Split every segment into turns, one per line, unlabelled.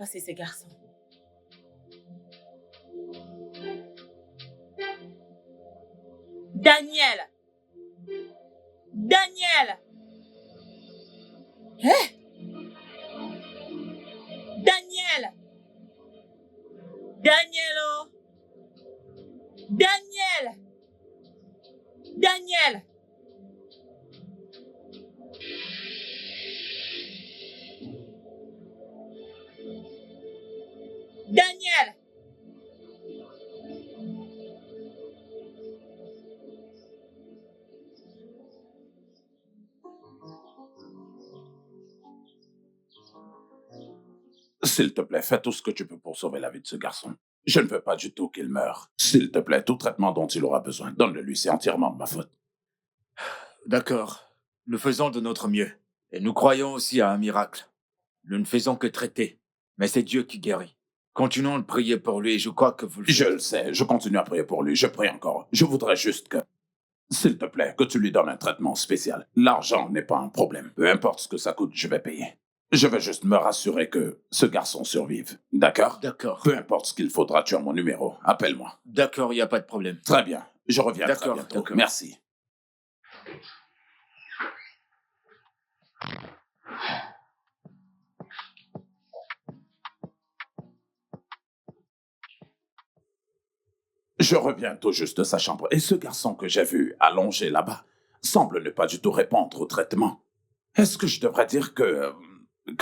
passer ces garçons. Daniel! Daniel! Hein? Daniel! Danielo! Daniel! Daniel! Daniel!
S'il te plaît, fais tout ce que tu peux pour sauver la vie de ce garçon. Je ne veux pas du tout qu'il meure. S'il te plaît, tout traitement dont il aura besoin, donne-le-lui, c'est entièrement de ma faute.
D'accord. Nous faisons de notre mieux. Et nous croyons aussi à un miracle. Nous ne faisons que traiter. Mais c'est Dieu qui guérit. Continuons de prier pour lui et je crois que vous le faites.
Je le sais, je continue à prier pour lui, je prie encore. Je voudrais juste que... S'il te plaît, que tu lui donnes un traitement spécial. L'argent n'est pas un problème. Peu importe ce que ça coûte, je vais payer. Je vais juste me rassurer que ce garçon survive. D'accord?
D'accord.
Peu importe ce qu'il faudra, tu as mon numéro. Appelle-moi.
D'accord, il n'y a pas de problème.
Très bien. Je reviens très
D'accord,
bientôt.
d'accord.
Merci. Je reviens tout juste de sa chambre et ce garçon que j'ai vu allongé là-bas semble ne pas du tout répondre au traitement. Est-ce que je devrais dire que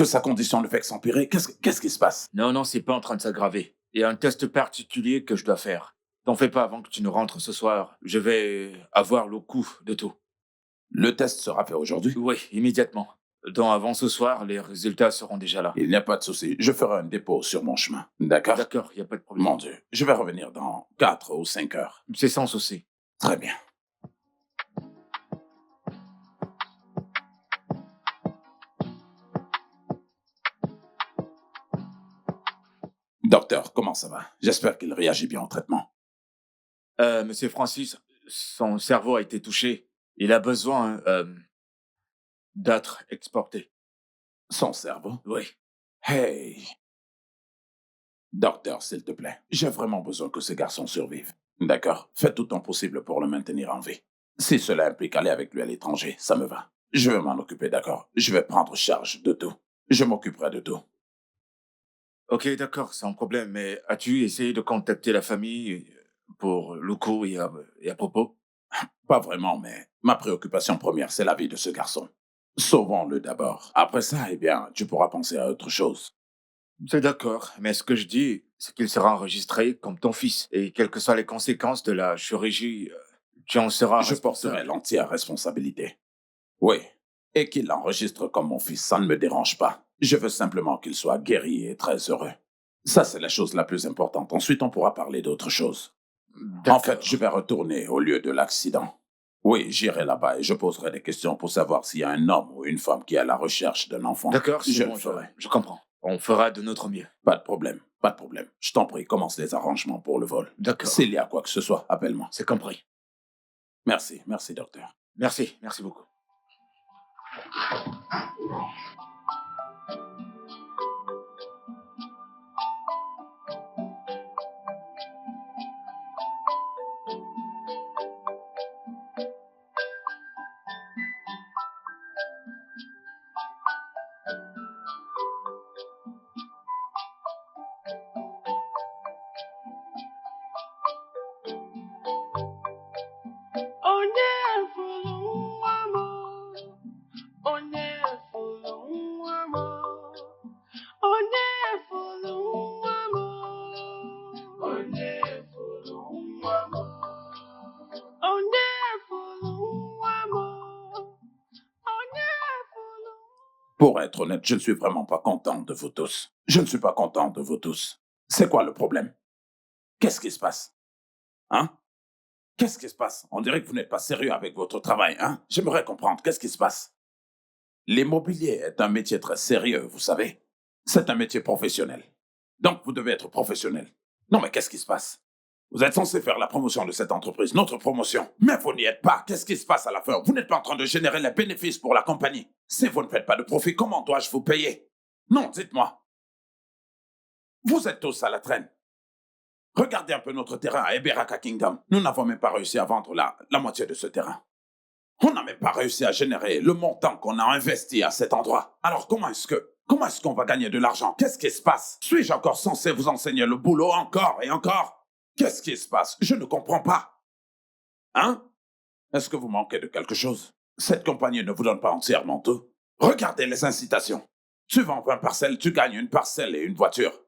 sa condition ne fait que s'empirer? Qu'est-ce qui se passe?
Non, c'est pas en train de s'aggraver. Il y a un test particulier que je dois faire. T'en fais pas avant que tu ne rentres ce soir. Je vais avoir le coup de tout.
Le test sera fait aujourd'hui?
Oui, immédiatement. Donc avant ce soir, les résultats seront déjà là.
Il n'y a pas de souci. Je ferai un dépôt sur mon chemin. D'accord?
D'accord, il n'y a pas de problème.
Mon Dieu, je vais revenir dans 4 ou 5 heures.
C'est sans souci.
Très bien. Docteur, comment ça va? J'espère qu'il réagit bien au traitement.
Monsieur Francis, son cerveau a été touché. Il a besoin d'être exporté.
Son cerveau?
Oui.
Hey! Docteur, s'il te plaît, j'ai vraiment besoin que ce garçon survive. D'accord? Fais tout ton possible pour le maintenir en vie. Si cela implique aller avec lui à l'étranger, ça me va. Je vais m'en occuper, d'accord? Je vais prendre charge de tout. Je m'occuperai de tout.
Ok, d'accord, sans problème. Mais as-tu essayé de contacter la famille pour le coup et à propos?
Pas vraiment, mais ma préoccupation première, c'est la vie de ce garçon. Sauvons-le d'abord. Après ça, eh bien, tu pourras penser à autre chose.
C'est d'accord, mais ce que je dis, c'est qu'il sera enregistré comme ton fils. Et quelles que soient les conséquences de la chirurgie, tu en seras
Je
responsable.
porterai l'entière responsabilité. Oui. Et qu'il l'enregistre comme mon fils, ça ne me dérange pas. Je veux simplement qu'il soit guéri et très heureux. Ça, c'est la chose la plus importante. Ensuite, on pourra parler d'autre chose. En fait, je vais retourner au lieu de l'accident. Oui, j'irai là-bas et je poserai des questions pour savoir s'il y a un homme ou une femme qui est à la recherche d'un enfant.
D'accord, c'est
je
bon,
le ferai.
je comprends. On fera de notre mieux.
Pas de problème, pas de problème. Je t'en prie, commence les arrangements pour le vol.
D'accord.
S'il y a quoi que ce soit, appelle-moi.
C'est compris.
Merci, merci, docteur.
Merci beaucoup.
Pour être honnête, je ne suis vraiment pas content de vous tous. Je ne suis pas content de vous tous. C'est quoi le problème? Qu'est-ce qui se passe? Hein? Qu'est-ce qui se passe? On dirait que vous n'êtes pas sérieux avec votre travail, hein? J'aimerais comprendre. Qu'est-ce qui se passe? L'immobilier est un métier très sérieux, vous savez. C'est un métier professionnel. Donc, vous devez être professionnel. Non, mais qu'est-ce qui se passe? Vous êtes censé faire la promotion de cette entreprise, notre promotion. Mais vous n'y êtes pas. Qu'est-ce qui se passe à la fin? Vous n'êtes pas en train de générer les bénéfices pour la compagnie. Si vous ne faites pas de profit, comment dois-je vous payer? Non, dites-moi. Vous êtes tous à la traîne. Regardez un peu notre terrain à Eberaka Kingdom. Nous n'avons même pas réussi à vendre la moitié de ce terrain. On n'a même pas réussi à générer le montant qu'on a investi à cet endroit. Alors comment est-ce qu'on va gagner de l'argent? Qu'est-ce qui se passe? Suis-je encore censé vous enseigner le boulot encore et encore? Qu'est-ce qui se passe? Je ne comprends pas. Hein? Est-ce que vous manquez de quelque chose? Cette compagnie ne vous donne pas entièrement tout. Regardez les incitations. Tu vends 20 parcelles, tu gagnes une parcelle et une voiture.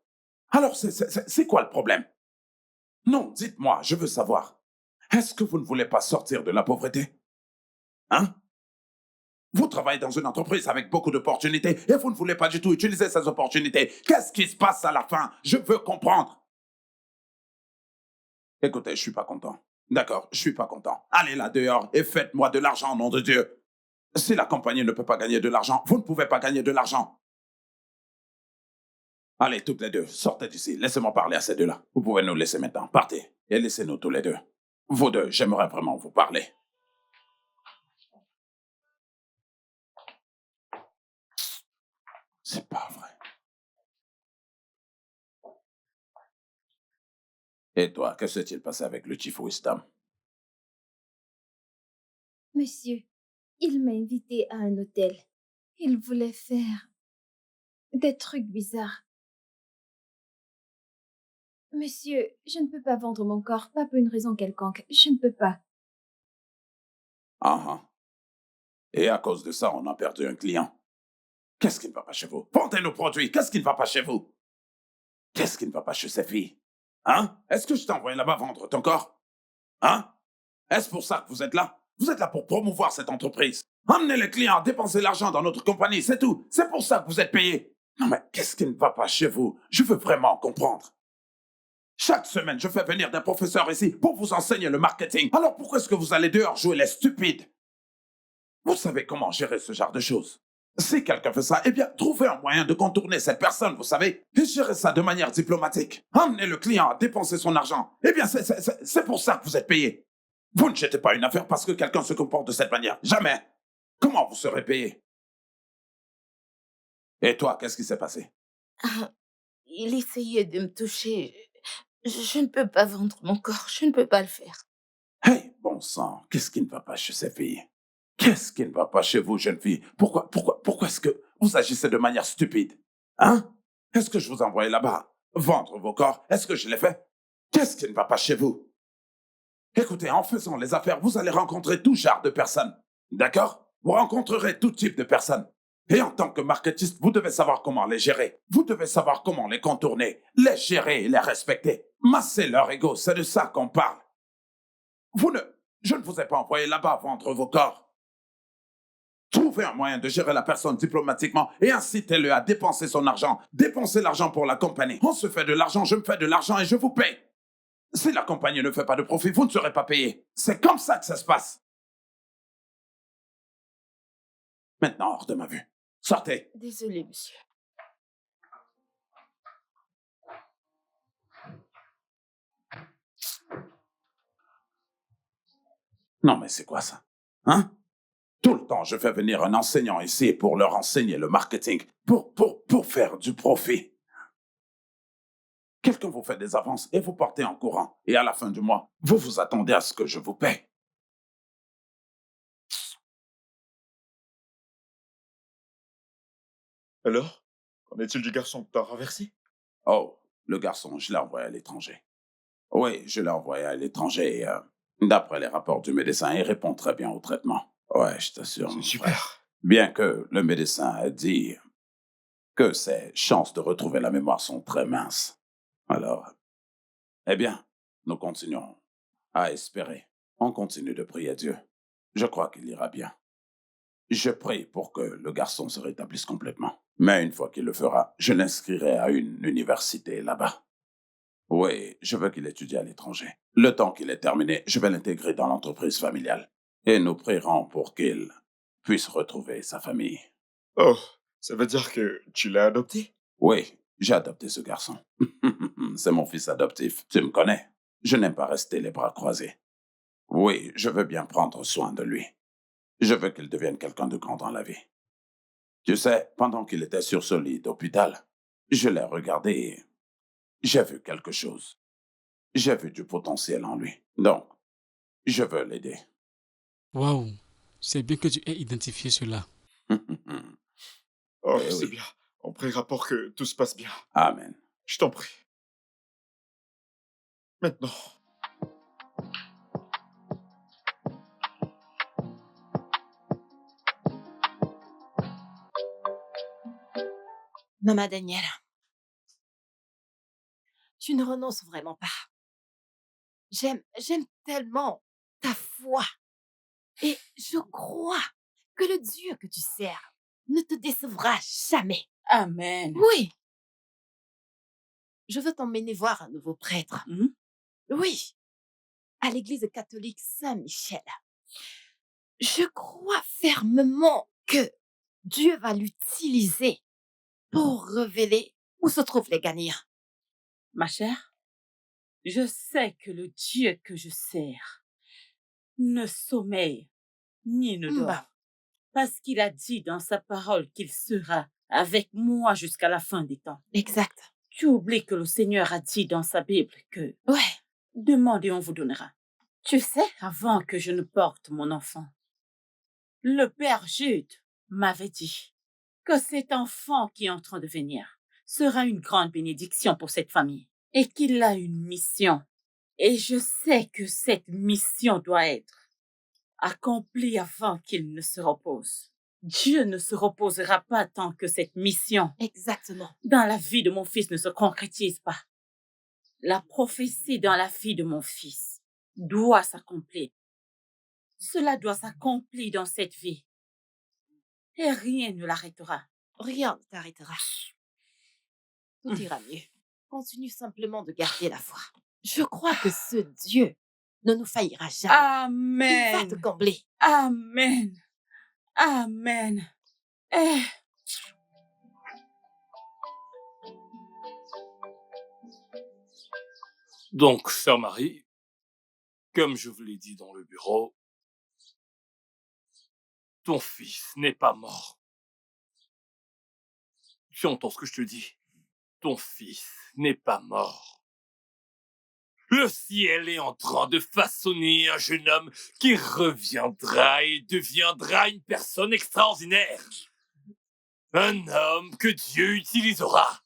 Alors c'est quoi le problème? Non, dites-moi, je veux savoir. Est-ce que vous ne voulez pas sortir de la pauvreté? Hein? Vous travaillez dans une entreprise avec beaucoup d'opportunités et vous ne voulez pas du tout utiliser ces opportunités. Qu'est-ce qui se passe à la fin? Je veux comprendre. Écoutez, je suis pas content. D'accord, je suis pas content. Allez là dehors et faites-moi de l'argent, nom de Dieu. Si la compagnie ne peut pas gagner de l'argent, vous ne pouvez pas gagner de l'argent. Allez, toutes les deux, sortez d'ici. Laissez-moi parler à ces deux-là. Vous pouvez nous laisser maintenant. Partez et laissez-nous tous les deux. Vous deux, j'aimerais vraiment vous parler. C'est pas vrai. Et toi, que s'est-il passé avec le Chief Wisdom?
Monsieur, il m'a invité à un hôtel. Il voulait faire des trucs bizarres. Monsieur, je ne peux pas vendre mon corps, pas pour une raison quelconque. Je ne peux pas.
Ah ah. Et à cause de ça, on a perdu un client. Qu'est-ce qui ne va pas chez vous? Vendez nos produits. Qu'est-ce qui ne va pas chez vous? Qu'est-ce qui ne va pas chez ces filles? Hein? Est-ce que je t'ai envoyé là-bas vendre ton corps? Hein? Est-ce pour ça que vous êtes là? Vous êtes là pour promouvoir cette entreprise. Emmenez les clients, dépensez l'argent dans notre compagnie, c'est tout. C'est pour ça que vous êtes payés. Non mais qu'est-ce qui ne va pas chez vous? Je veux vraiment comprendre. Chaque semaine, je fais venir des professeurs ici pour vous enseigner le marketing. Alors pourquoi est-ce que vous allez dehors jouer les stupides? Vous savez comment gérer ce genre de choses. Si quelqu'un fait ça, eh bien, trouvez un moyen de contourner cette personne, vous savez, et gérez ça de manière diplomatique. Emmenez le client à dépenser son argent. Eh bien, c'est pour ça que vous êtes payé. Vous ne jetez pas une affaire parce que quelqu'un se comporte de cette manière. Jamais. Comment vous serez payé? Et toi, qu'est-ce qui s'est passé?
Ah, il essayait de me toucher. Je ne peux pas vendre mon corps, je ne peux pas le faire.
Hey, bon sang, qu'est-ce qui ne va pas chez ces filles? Qu'est-ce qui ne va pas chez vous, jeune fille? Pourquoi est-ce que vous agissez de manière stupide? Hein? Est-ce que je vous ai envoyé là-bas vendre vos corps? Est-ce que je l'ai fait? Qu'est-ce qui ne va pas chez vous? Écoutez, en faisant les affaires, vous allez rencontrer tout genre de personnes. D'accord? Vous rencontrerez tout type de personnes. Et en tant que marketiste, vous devez savoir comment les gérer. Vous devez savoir comment les contourner, les gérer et les respecter. Masser leur ego, c'est de ça qu'on parle. Je ne vous ai pas envoyé là-bas vendre vos corps. Trouvez un moyen de gérer la personne diplomatiquement et incitez-le à dépenser son argent. Dépensez l'argent pour la compagnie. On se fait de l'argent, je me fais de l'argent et je vous paye. Si la compagnie ne fait pas de profit, vous ne serez pas payé. C'est comme ça que ça se passe. Maintenant, hors de ma vue. Sortez.
Désolé, monsieur.
Non, mais c'est quoi ça? Hein? Tout le temps, je fais venir un enseignant ici pour leur enseigner le marketing, pour faire du profit. Quelqu'un vous fait des avances et vous partez en courant. Et à la fin du mois, vous vous attendez à ce que je vous paie.
Alors, qu'en est-il du garçon que t'as renversé?
Oh, le garçon, je l'ai envoyé à l'étranger. Oui, je l'ai envoyé à l'étranger et d'après les rapports du médecin, il répond très bien au traitement. Ouais, je t'assure.
C'est
mon
super.
frère. Bien que le médecin a dit que ses chances de retrouver la mémoire sont très minces. Alors, eh bien, nous continuons à espérer. On continue de prier à Dieu. Je crois qu'il ira bien. Je prie pour que le garçon se rétablisse complètement. Mais une fois qu'il le fera, je l'inscrirai à une université là-bas. Oui, je veux qu'il étudie à l'étranger. Le temps qu'il est terminé, je vais l'intégrer dans l'entreprise familiale. Et nous prierons pour qu'il puisse retrouver sa famille.
Oh, ça veut dire que tu l'as adopté?
Oui, j'ai adopté ce garçon. C'est mon fils adoptif. Tu me connais. Je n'aime pas rester les bras croisés. Oui, je veux bien prendre soin de lui. Je veux qu'il devienne quelqu'un de grand dans la vie. Tu sais, pendant qu'il était sur ce lit d'hôpital, je l'ai regardé J'ai vu quelque chose. J'ai vu du potentiel en lui. Donc, je veux l'aider.
Waouh, c'est bien que tu aies identifié cela.
Oh,
Eh
c'est
oui.
bien. On priera pour que tout se passe bien.
Amen.
Je t'en prie. Maintenant.
Maman Daniel, tu ne renonces vraiment pas. J'aime tellement ta foi. Et je crois que le Dieu que tu sers ne te décevra jamais.
Amen.
Oui. Je veux t'emmener voir un nouveau prêtre.
Mhm.
Oui. À l'église catholique Saint-Michel. Je crois fermement que Dieu va l'utiliser pour révéler où se trouvent les gagnants.
Ma chère, je sais que le Dieu que je sers ne sommeille ni ne dort.
Bah,
Parce qu'il a dit dans sa parole qu'il sera avec moi jusqu'à la fin des temps.
exact.
Tu oublies que le Seigneur a dit dans sa Bible que
Ouais.
demandez et on vous donnera. Tu sais, avant que je ne porte mon enfant, le père Jude m'avait dit que cet enfant qui est en train de venir sera une grande bénédiction pour cette famille et qu'il a une mission. Et je sais que cette mission doit être accomplie avant qu'il ne se repose. Dieu ne se reposera pas tant que cette mission
Exactement.
dans la vie de mon fils ne se concrétise pas. La prophétie dans la vie de mon fils doit s'accomplir. Cela doit s'accomplir dans cette vie. Et rien ne l'arrêtera.
Rien ne t'arrêtera. Tout ira mieux. Continue simplement de garder la foi. Je crois que ce Dieu ne nous faillira jamais. Il va te
Amen.
combler.
Amen. Amen. Eh.
Donc, sœur Marie, comme je vous l'ai dit dans le bureau, ton fils n'est pas mort. Tu entends ce que je te dis? Ton fils n'est pas mort. Le ciel est en train de façonner un jeune homme qui reviendra et deviendra une personne extraordinaire. Un homme que Dieu utilisera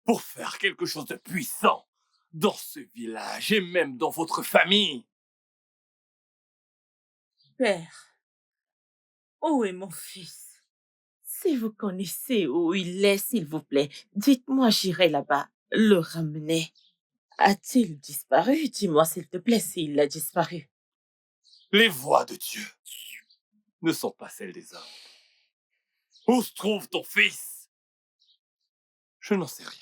pour faire quelque chose de puissant dans ce village et même dans votre famille.
Père, où est mon fils? Si vous connaissez où il est, s'il vous plaît, dites-moi, j'irai là-bas le ramener. A-t-il disparu? Dis-moi, s'il te plaît, s'il a disparu.
Les voies de Dieu ne sont pas celles des hommes. Où se trouve ton fils? Je n'en sais rien.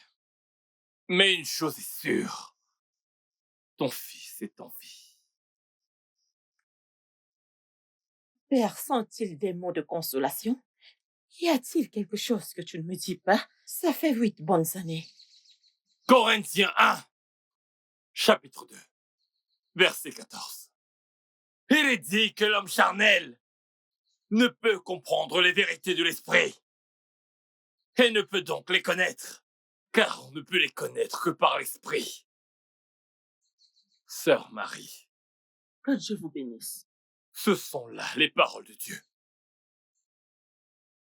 Mais une chose est sûre. Ton fils est en vie.
Père, sont-ils des mots de consolation? Y a-t-il quelque chose que tu ne me dis pas? Ça fait 8 bonnes années.
Corinthiens 1, chapitre 2, verset 14. Il est dit que l'homme charnel ne peut comprendre les vérités de l'esprit et ne peut donc les connaître, car on ne peut les connaître que par l'esprit. Sœur Marie,
Que Dieu vous bénisse.
ce sont là les paroles de Dieu.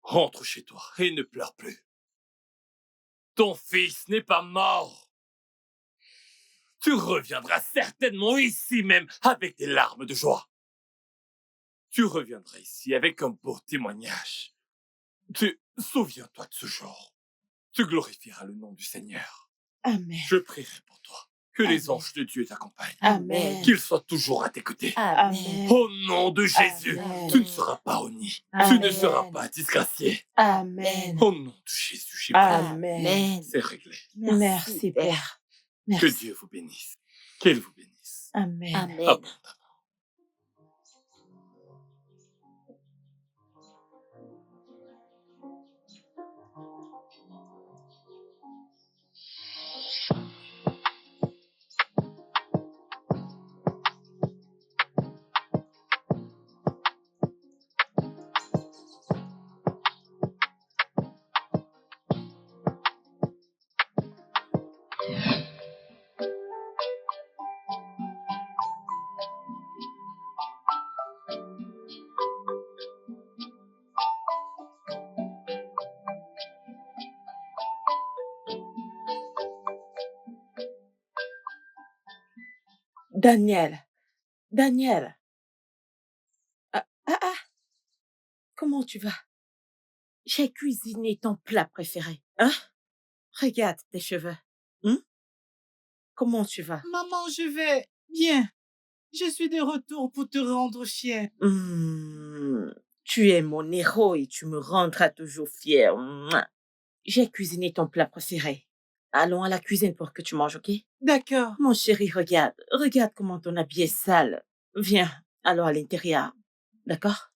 Rentre chez toi et ne pleure plus. Ton fils n'est pas mort. Tu reviendras certainement ici même avec des larmes de joie. Tu reviendras ici avec un beau témoignage. Tu souviens-toi de ce jour. Tu glorifieras le nom du Seigneur.
Amen.
Je prierai pour toi. Que les
Amen.
anges de Dieu t'accompagnent.
Amen.
Qu'ils soient toujours à tes côtés.
Amen.
Au nom de Jésus,
Amen.
tu ne seras pas honni. Tu
Amen.
ne seras pas disgracié.
Amen.
Au nom de Jésus, j'ai prié.
Amen.
C'est réglé.
Merci, Père.
Que
Merci.
Dieu vous bénisse. Qu'il vous bénisse.
Amen.
Amen.
Abondamment.
Daniel, Daniel. Ah, ah, ah, comment tu vas? J'ai cuisiné ton plat préféré. Hein? Regarde tes cheveux. Hein? Comment tu vas?
Maman, je vais bien. Je suis de retour pour te rendre fier.
Tu es mon héros et tu me rendras toujours fier. Mouah. J'ai cuisiné ton plat préféré. Allons à la cuisine pour que tu manges, ok?
D'accord.
Mon chéri, regarde. Regarde comment ton habit est sale. Viens, allons à l'intérieur. D'accord?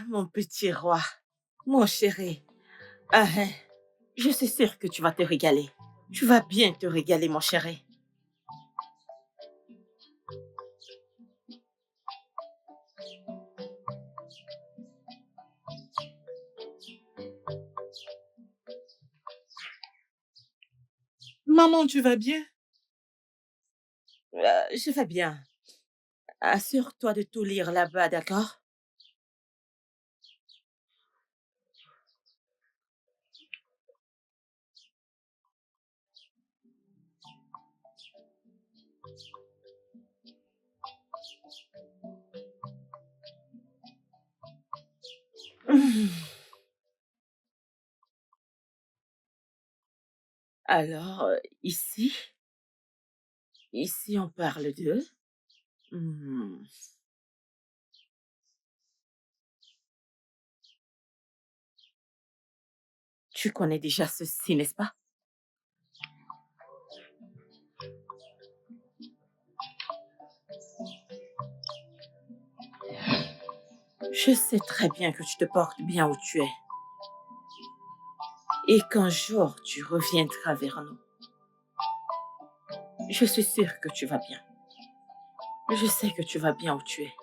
Mon petit roi. Mon chéri. Ah, hein. Je suis sûre que tu vas te régaler. Tu vas bien te régaler, mon chéri.
Maman, tu vas bien?
Je vais bien. Assure-toi de tout lire là-bas, d'accord? Alors, ici on parle de... Hmm. Tu connais déjà ceci, n'est-ce pas? Je sais très bien que tu te portes bien où tu es. Et qu'un jour, tu reviendras vers nous. Je suis sûre que tu vas bien. Je sais que tu vas bien où tu es.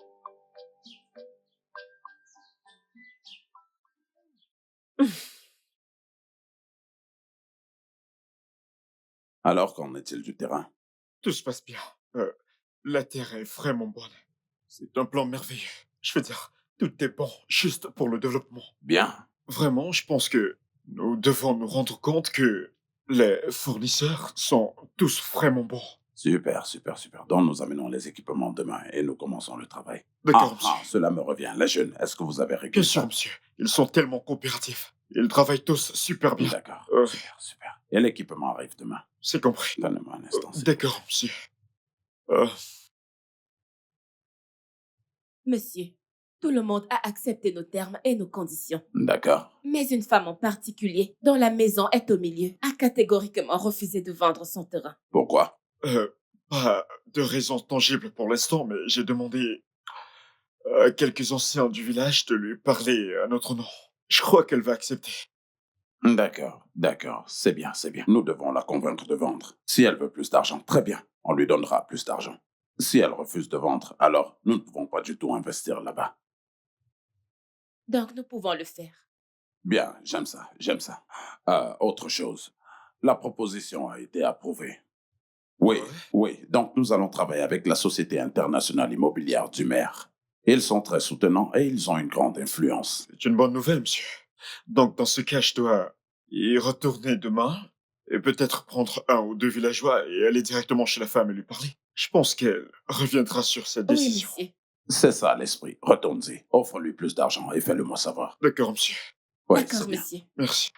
Alors, qu'en est-il du terrain?
Tout se passe bien. La terre est vraiment bonne. C'est un plan merveilleux. Je veux dire, tout est bon, juste pour le développement.
Bien.
Vraiment, je pense que nous devons nous rendre compte que les fournisseurs sont tous vraiment bons.
Super, super, super. Donc, nous amenons les équipements demain et nous commençons le travail.
D'accord, monsieur.
Cela me revient. Les jeunes, est-ce que vous avez réglé
Bien
ça?
sûr, monsieur. Ils sont tellement coopératifs. Ils travaillent tous super bien.
D'accord. Super, super. Et l'équipement arrive demain.
C'est compris.
Donnez-moi un instant. s'il vous
D'accord, monsieur. Euh,
Monsieur, tout le monde a accepté nos termes et nos conditions.
plaît. D'accord.
Mais une femme en particulier, dont la maison est au milieu, a catégoriquement refusé de vendre son terrain.
Pourquoi?
pas de raison tangible pour l'instant, mais j'ai demandé à quelques anciens du village de lui parler à notre nom. Je crois qu'elle va accepter.
D'accord, d'accord. C'est bien, c'est bien. Nous devons la convaincre de vendre. Si elle veut plus d'argent, très bien. On lui donnera plus d'argent. Si elle refuse de vendre, alors nous ne pouvons pas du tout investir là-bas.
Donc nous pouvons le faire.
Bien, j'aime ça, j'aime ça. Autre chose. La proposition a été approuvée. Oui,
Ouais.
oui. Donc nous allons travailler avec la Société internationale immobilière du maire. Ils sont très soutenants et ils ont une grande influence.
C'est une bonne nouvelle, monsieur. Donc, dans ce cas, je dois y retourner demain et peut-être prendre un ou deux villageois et aller directement chez la femme et lui parler. Je pense qu'elle reviendra sur cette
Oui,
décision.
monsieur.
C'est ça l'esprit. Retourne-y. Offre-lui plus d'argent et fais-le moi savoir.
D'accord, monsieur.
Oui,
D'accord,
c'est bien.
monsieur.
Merci.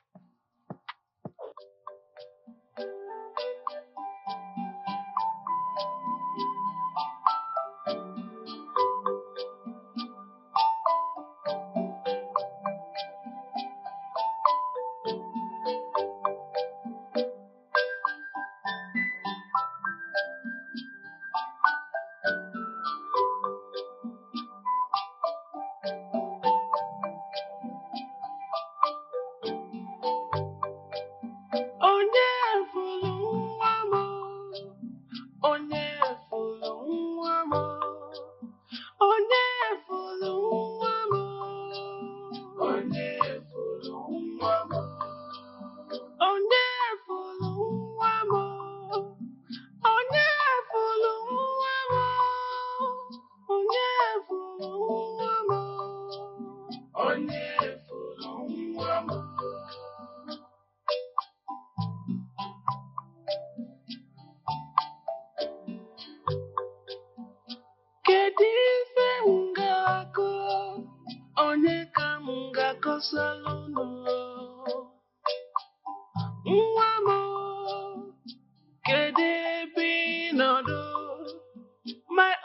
My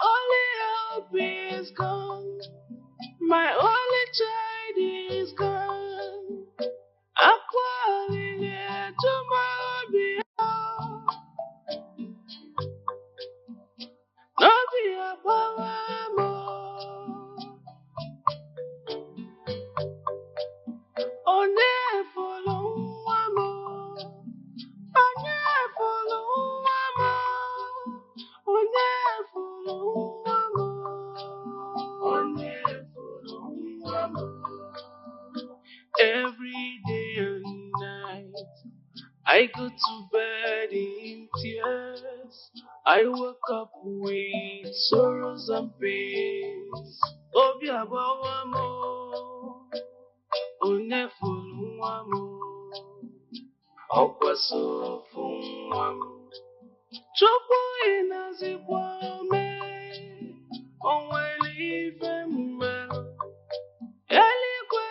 only hope is gone. My only child is gone. Aqualine tomorrow be no be a power. Only follow one. Only follow one. Only follow one. Only follow one. Every day and night, I go to bed in tears. I wake up with sorrows and pains. Obi abawamo, onefuluwamo, okwasofunwamo. Chukwu inazikwame, onwelive mmelo. Eligwe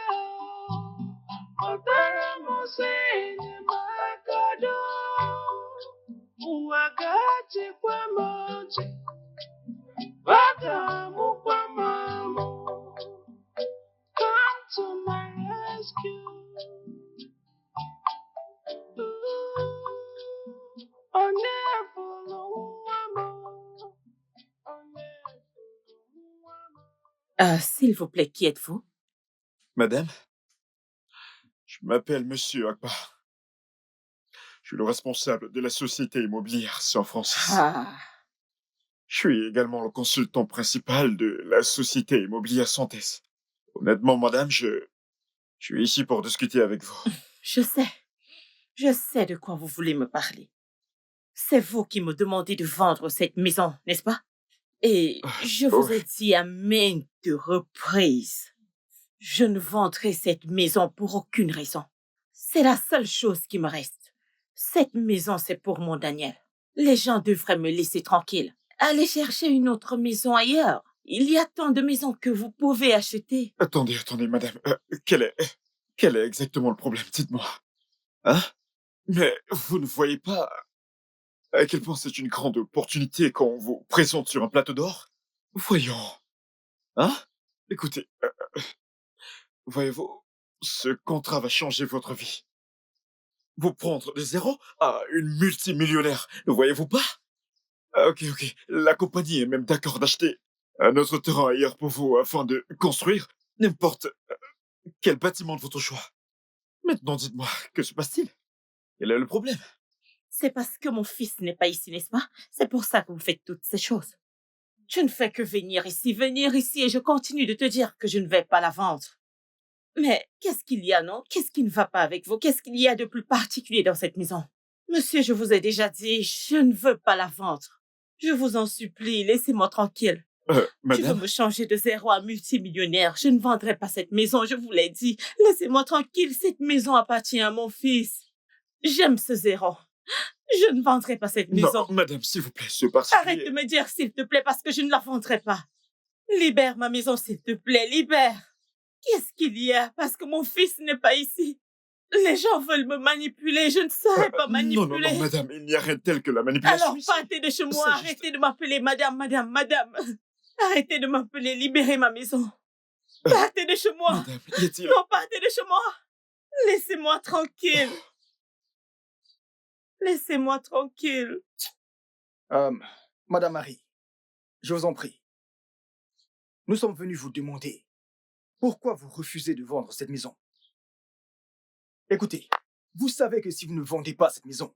otara mosene makado. Uwagachi kwa moji, bagamu kwa mamo. Come to my rescue.
S'il vous plaît, qui êtes-vous?
Madame, je m'appelle Monsieur Akbar. Je suis le responsable de la société immobilière San Francisco.
Ah,
Je suis également le consultant principal de la société immobilière Santés. Honnêtement, madame, je suis ici pour discuter avec vous.
je sais de quoi vous voulez me parler. C'est vous qui me demandez de vendre cette maison, n'est-ce pas? Et je vous ai dit à maintes reprises, je ne vendrai cette maison pour aucune raison. C'est la seule chose qui me reste. Cette maison, c'est pour mon Daniel. Les gens devraient me laisser tranquille. Allez chercher une autre maison ailleurs. Il y a tant de maisons que vous pouvez acheter.
Attendez, madame. Quel est exactement le problème? Dites-moi. Hein? Mais vous ne voyez pas à quel point c'est une grande opportunité quand on vous présente sur un plateau d'or? Voyons. Hein? Écoutez, voyez-vous, ce contrat va changer votre vie. Vous prendre de zéro à une multimillionnaire, ne voyez-vous pas? Ok. La compagnie est même d'accord d'acheter un autre terrain ailleurs pour vous afin de construire n'importe quel bâtiment de votre choix. Maintenant, dites-moi, que se passe-t-il? Quel est le problème?
C'est parce que mon fils n'est pas ici, n'est-ce pas? C'est pour ça que vous faites toutes ces choses. Je ne fais que venir ici, et je continue de te dire que je ne vais pas la vendre. Mais qu'est-ce qu'il y a, non? Qu'est-ce qui ne va pas avec vous? Qu'est-ce qu'il y a de plus particulier dans cette maison? Monsieur, je vous ai déjà dit, je ne veux pas la vendre. Je vous en supplie, laissez-moi tranquille. Tu
Madame?
veux me changer de zéro à multimillionnaire. Je ne vendrai pas cette maison, je vous l'ai dit. Laissez-moi tranquille, cette maison appartient à mon fils. J'aime ce zéro. Je ne vendrai pas cette maison.
Non, madame, s'il vous plaît, c'est particulier.
Arrête de me dire s'il te plaît parce que je ne la vendrai pas. Libère ma maison, s'il te plaît, libère. Qu'est-ce qu'il y a? Parce que mon fils n'est pas ici. Les gens veulent me manipuler, je ne saurais pas manipuler.
Non, madame, il n'y a rien de tel que la manipulation.
Alors partez de chez moi, arrêtez de m'appeler madame. Arrêtez de m'appeler, libérez ma maison. Partez de chez moi.
Madame, y a-t-il...
Non, partez de chez moi. Laissez-moi tranquille. Laissez-moi tranquille.
Madame Marie, je vous en prie. Nous sommes venus vous demander pourquoi vous refusez de vendre cette maison. Écoutez, vous savez que si vous ne vendez pas cette maison,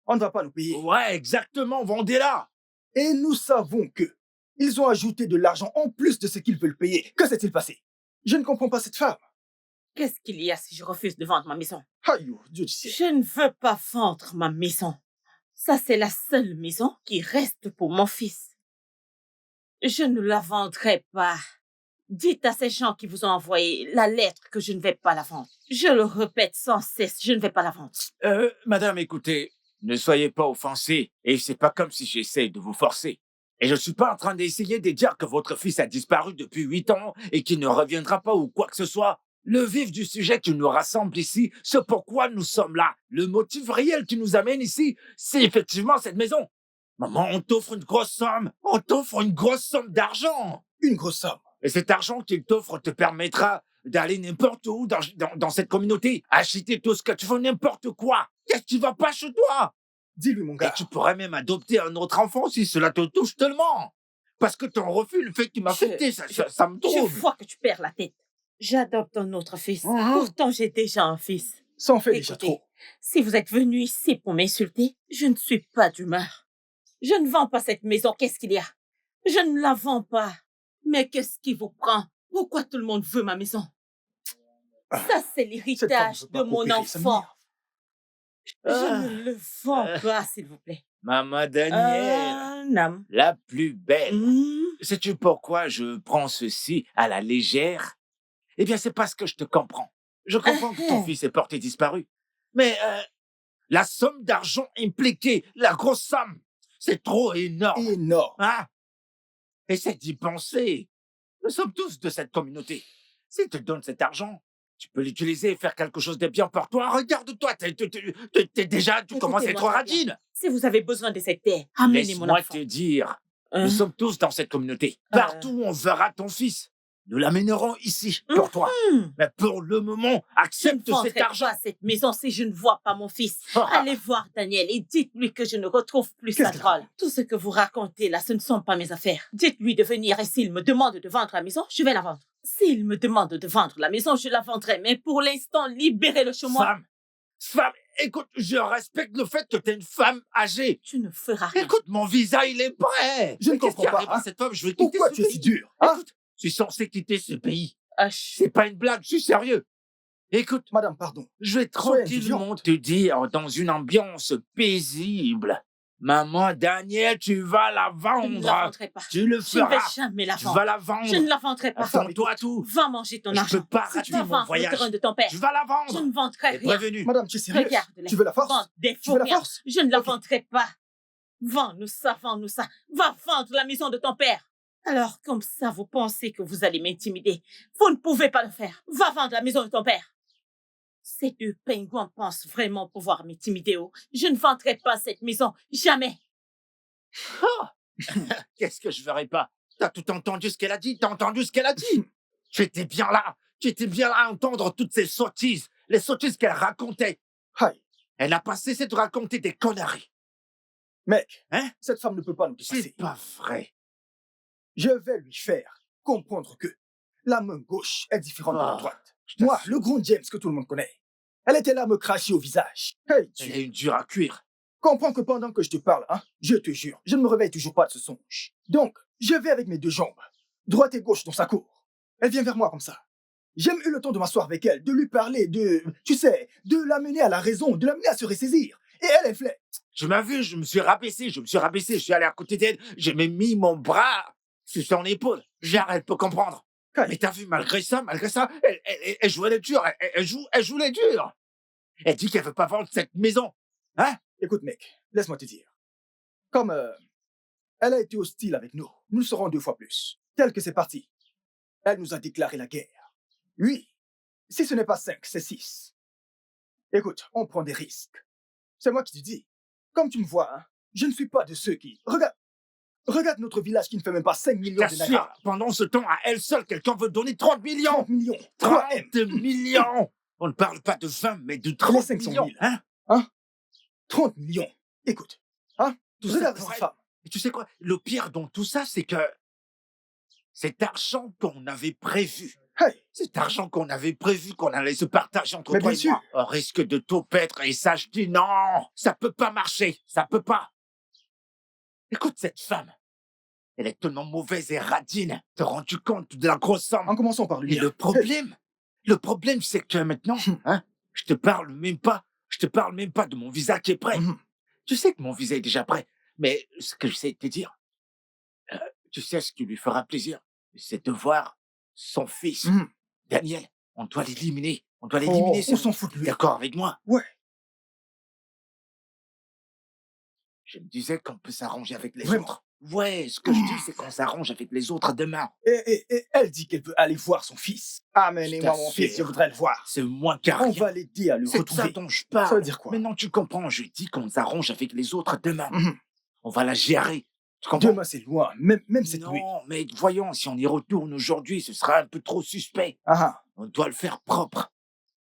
on ne va pas nous payer.
Ouais, exactement, vendez-la.
Et nous savons que ils ont ajouté de l'argent en plus de ce qu'ils veulent payer. Que s'est-il passé? Je ne comprends pas cette femme.
Qu'est-ce qu'il y a si je refuse de vendre ma maison?
Aïe, Dieu du ciel.
Je ne veux pas vendre ma maison. Ça, c'est la seule maison qui reste pour mon fils. Je ne la vendrai pas. Dites à ces gens qui vous ont envoyé la lettre que je ne vais pas la vendre. Je le répète sans cesse, je ne vais pas la vendre.
Madame, écoutez, ne soyez pas offensée. Et c'est pas comme si j'essaie de vous forcer. Et je suis pas en train d'essayer de dire que votre fils a disparu depuis 8 ans et qu'il ne reviendra pas ou quoi que ce soit. Le vif du sujet qui nous rassemble ici, ce pourquoi nous sommes là, le motif réel qui nous amène ici, c'est effectivement cette maison. Maman, on t'offre une grosse somme. On t'offre une grosse somme d'argent.
Une grosse somme.
Et cet argent qu'il t'offre te permettra d'aller n'importe où dans cette communauté, acheter tout ce que tu veux, n'importe quoi. Qu'est-ce qui va pas chez toi?
Dis-lui, mon gars.
Et tu pourrais même adopter un autre enfant si cela te touche tellement. Parce que ton refus, le fait qu'il m'a affecté, ça me
Je
trouble.
vois que tu perds la tête. J'adopte un autre fils. Pourtant, j'ai déjà un fils.
Ça en fait déjà
Écoutez,
trop.
si vous êtes venu ici pour m'insulter, je ne suis pas d'humeur. Je ne vends pas cette maison. Qu'est-ce qu'il y a? Je ne la vends pas. Mais qu'est-ce qui vous prend? Pourquoi tout le monde veut ma maison? Ça, c'est
Cette femme
l'héritage
veut
de
pas
mon
coopérer, ça
enfant.
m'énerve.
Je ne le vends pas, s'il vous plaît.
Maman Danielle,
Nam.
la plus belle.
Hmm.
Sais-tu pourquoi je prends ceci à la légère? Eh bien, c'est parce que je te comprends. Je comprends que ton fils est porté disparu. Mais la somme d'argent impliquée, la grosse somme, c'est trop énorme.
Énorme.
Hein? Essaie d'y penser. Nous sommes tous de cette communauté. S'il te donne cet argent, tu peux l'utiliser et faire quelque chose de bien pour toi. Regarde-toi, tu commences à être
Écoutez-moi très bien.
radine.
Si vous avez besoin de cette terre, amenez mon
Laisse-moi
enfant.
te dire,
Hein?
nous sommes tous dans cette communauté. Partout où on verra ton fils, nous l'amènerons ici pour toi. Mais pour le moment,
Je ne
accepte
vendrai
cet argent.
pas cette maison si je ne vois pas mon fils.
Ah.
Allez voir Daniel et dites-lui que je ne retrouve plus sa
Qu'est-ce
drôle. Tout ce que vous racontez là, ce ne sont pas mes affaires. Dites-lui de venir et s'il me demande de vendre la maison, je vais la vendre. S'il me demande de vendre la maison, je la vendrai. Mais pour l'instant, libérez-le chez moi.
Femme, écoute, je respecte le fait que tu es une femme âgée.
Tu ne feras rien.
Écoute, mon visa, il est prêt.
Je ne
Mais qu'est-ce
comprends
qui
pas,
arrive à
hein.
cette femme? Je vais quitter
Pourquoi
ce
tu es
pays.
si dur, hein?
Écoute, je suis censé quitter ce pays.
Ah, chut.
C'est pas une blague, je suis sérieux. Écoute,
Madame, pardon.
je vais
Soyez
tranquillement
indulgente.
te dire, dans une ambiance paisible, maman Daniel, tu vas la
Je ne la
vendre.
vendrai pas.
Tu le
Je ne vais
feras.
jamais la
Tu
vendre.
vas la vendre.
Je ne la vendrai pas.
Attends-toi tout.
Va manger ton
Je
argent.
peux pas
Si
rater
tu vas
mon
vendre le
voyage.
terrain de ton père,
Tu vas la
je
vendre.
ne vendrai
T'es
rien.
prévenu.
Madame, tu es sérieuse?
Regarde-les.
Tu veux la force?
Vendre des
Tu veux la
faux rien.
force?
Je ne la
Ok.
vendrai pas. Vends-nous ça, vends-nous ça. Va vendre la maison de ton père. Alors, comme ça, vous pensez que vous allez m'intimider. Vous ne pouvez pas le faire. Va vendre la maison de ton père. Ces deux pingouins pensent vraiment pouvoir m'intimider. Oh. Je ne vendrai pas cette maison. Jamais.
Qu'est-ce que je ferais pas? T'as tout entendu ce qu'elle a dit? T'as entendu ce qu'elle a dit? Tu étais bien là. Tu étais bien là à entendre toutes ces sottises. Les sottises qu'elle racontait.
Aïe.
Elle n'a pas cessé de raconter des conneries.
Mec,
Hein?
cette femme ne peut pas nous
C'est
dépasser.
pas vrai.
Je vais lui faire comprendre que la main gauche est différente de la
Ah,
droite.
je
Moi,
t'assure.
le grand James que tout le monde connaît. Elle était là à me cracher au visage. Hey,
Elle
tu
est une dure à cuire.
comprends que pendant que je te parle, hein, je te jure, je ne me réveille toujours pas de ce songe. Donc, je vais avec mes deux jambes, droite et gauche dans sa cour. Elle vient vers moi comme ça. J'ai même eu le temps de m'asseoir avec elle, de lui parler, tu sais, de l'amener à la raison, de l'amener à se ressaisir. Et elle fait.
Tu m'as vu, je me suis rabaissé, je suis allé à côté d'elle, j'ai même mis mon bras sur son épaule. Elle peut comprendre.
Aïe.
Mais t'as vu, malgré ça, elle jouait les durs, elle joue les durs. Elle dit qu'elle veut pas vendre cette maison. Hein?
Écoute, mec, laisse-moi te dire. Comme elle a été hostile avec nous, nous le serons 2 fois plus. Tel que c'est parti. Elle nous a déclaré la guerre. Oui, si ce n'est pas 5, c'est 6. Écoute, on prend des risques. C'est moi qui te dis. Comme tu me vois, hein, je ne suis pas de ceux qui... Regarde notre village qui ne fait même pas 5 millions de
T'assures,
nagas.
pendant ce temps, à elle seule, quelqu'un veut donner 30 millions.
30 millions.
30
3M.
millions. On ne parle pas de 20, mais de
Les
30
500
millions.
000.
Hein?
30 millions. Écoute, hein,
Tout ça
regarde
pour
cette
elle.
femme.
Et tu sais quoi? Le pire dans tout ça, c'est que cet argent qu'on avait prévu,
Hey,
cet argent qu'on avait prévu qu'on allait se partager entre
Mais
toi
bien
et
sûr.
moi, on risque de tout perdre et ça, je dis non, ça peut pas marcher, ça peut pas. Écoute cette femme, elle est tellement mauvaise et radine. Te rends-tu compte de la grosse somme?
en commençant par lui.
Et le problème, c'est que maintenant, hein, je te parle même pas de mon visa qui est prêt.
Mhm.
Tu sais que mon visa est déjà prêt, mais ce que je sais te dire, tu sais ce qui lui fera plaisir, c'est de voir son fils,
Mhm.
Daniel. On doit l'éliminer. On doit
Oh,
l'éliminer.
on s'en fout de lui.
D'accord avec moi?
Ouais.
Je me disais qu'on peut s'arranger avec les
Vraiment.
autres. Ouais, ce que je dis, c'est qu'on s'arrange avec les autres demain.
Et elle dit qu'elle veut aller voir son fils. Amenez-moi mon fils, je
t'assure.
voudrais le voir.
C'est moins qu'à
On
rien.
va l'aider à le
C'est de ça
retrouver.
dont je
Ça
parle.
veut dire quoi?
Mais non, tu comprends, je dis qu'on s'arrange avec les autres demain.
Mhm.
On va la gérer. Tu comprends?
Demain, c'est loin, même cette nuit.
Non, mais voyons, si on y retourne aujourd'hui, ce sera un peu trop suspect.
Ah
On doit le faire propre.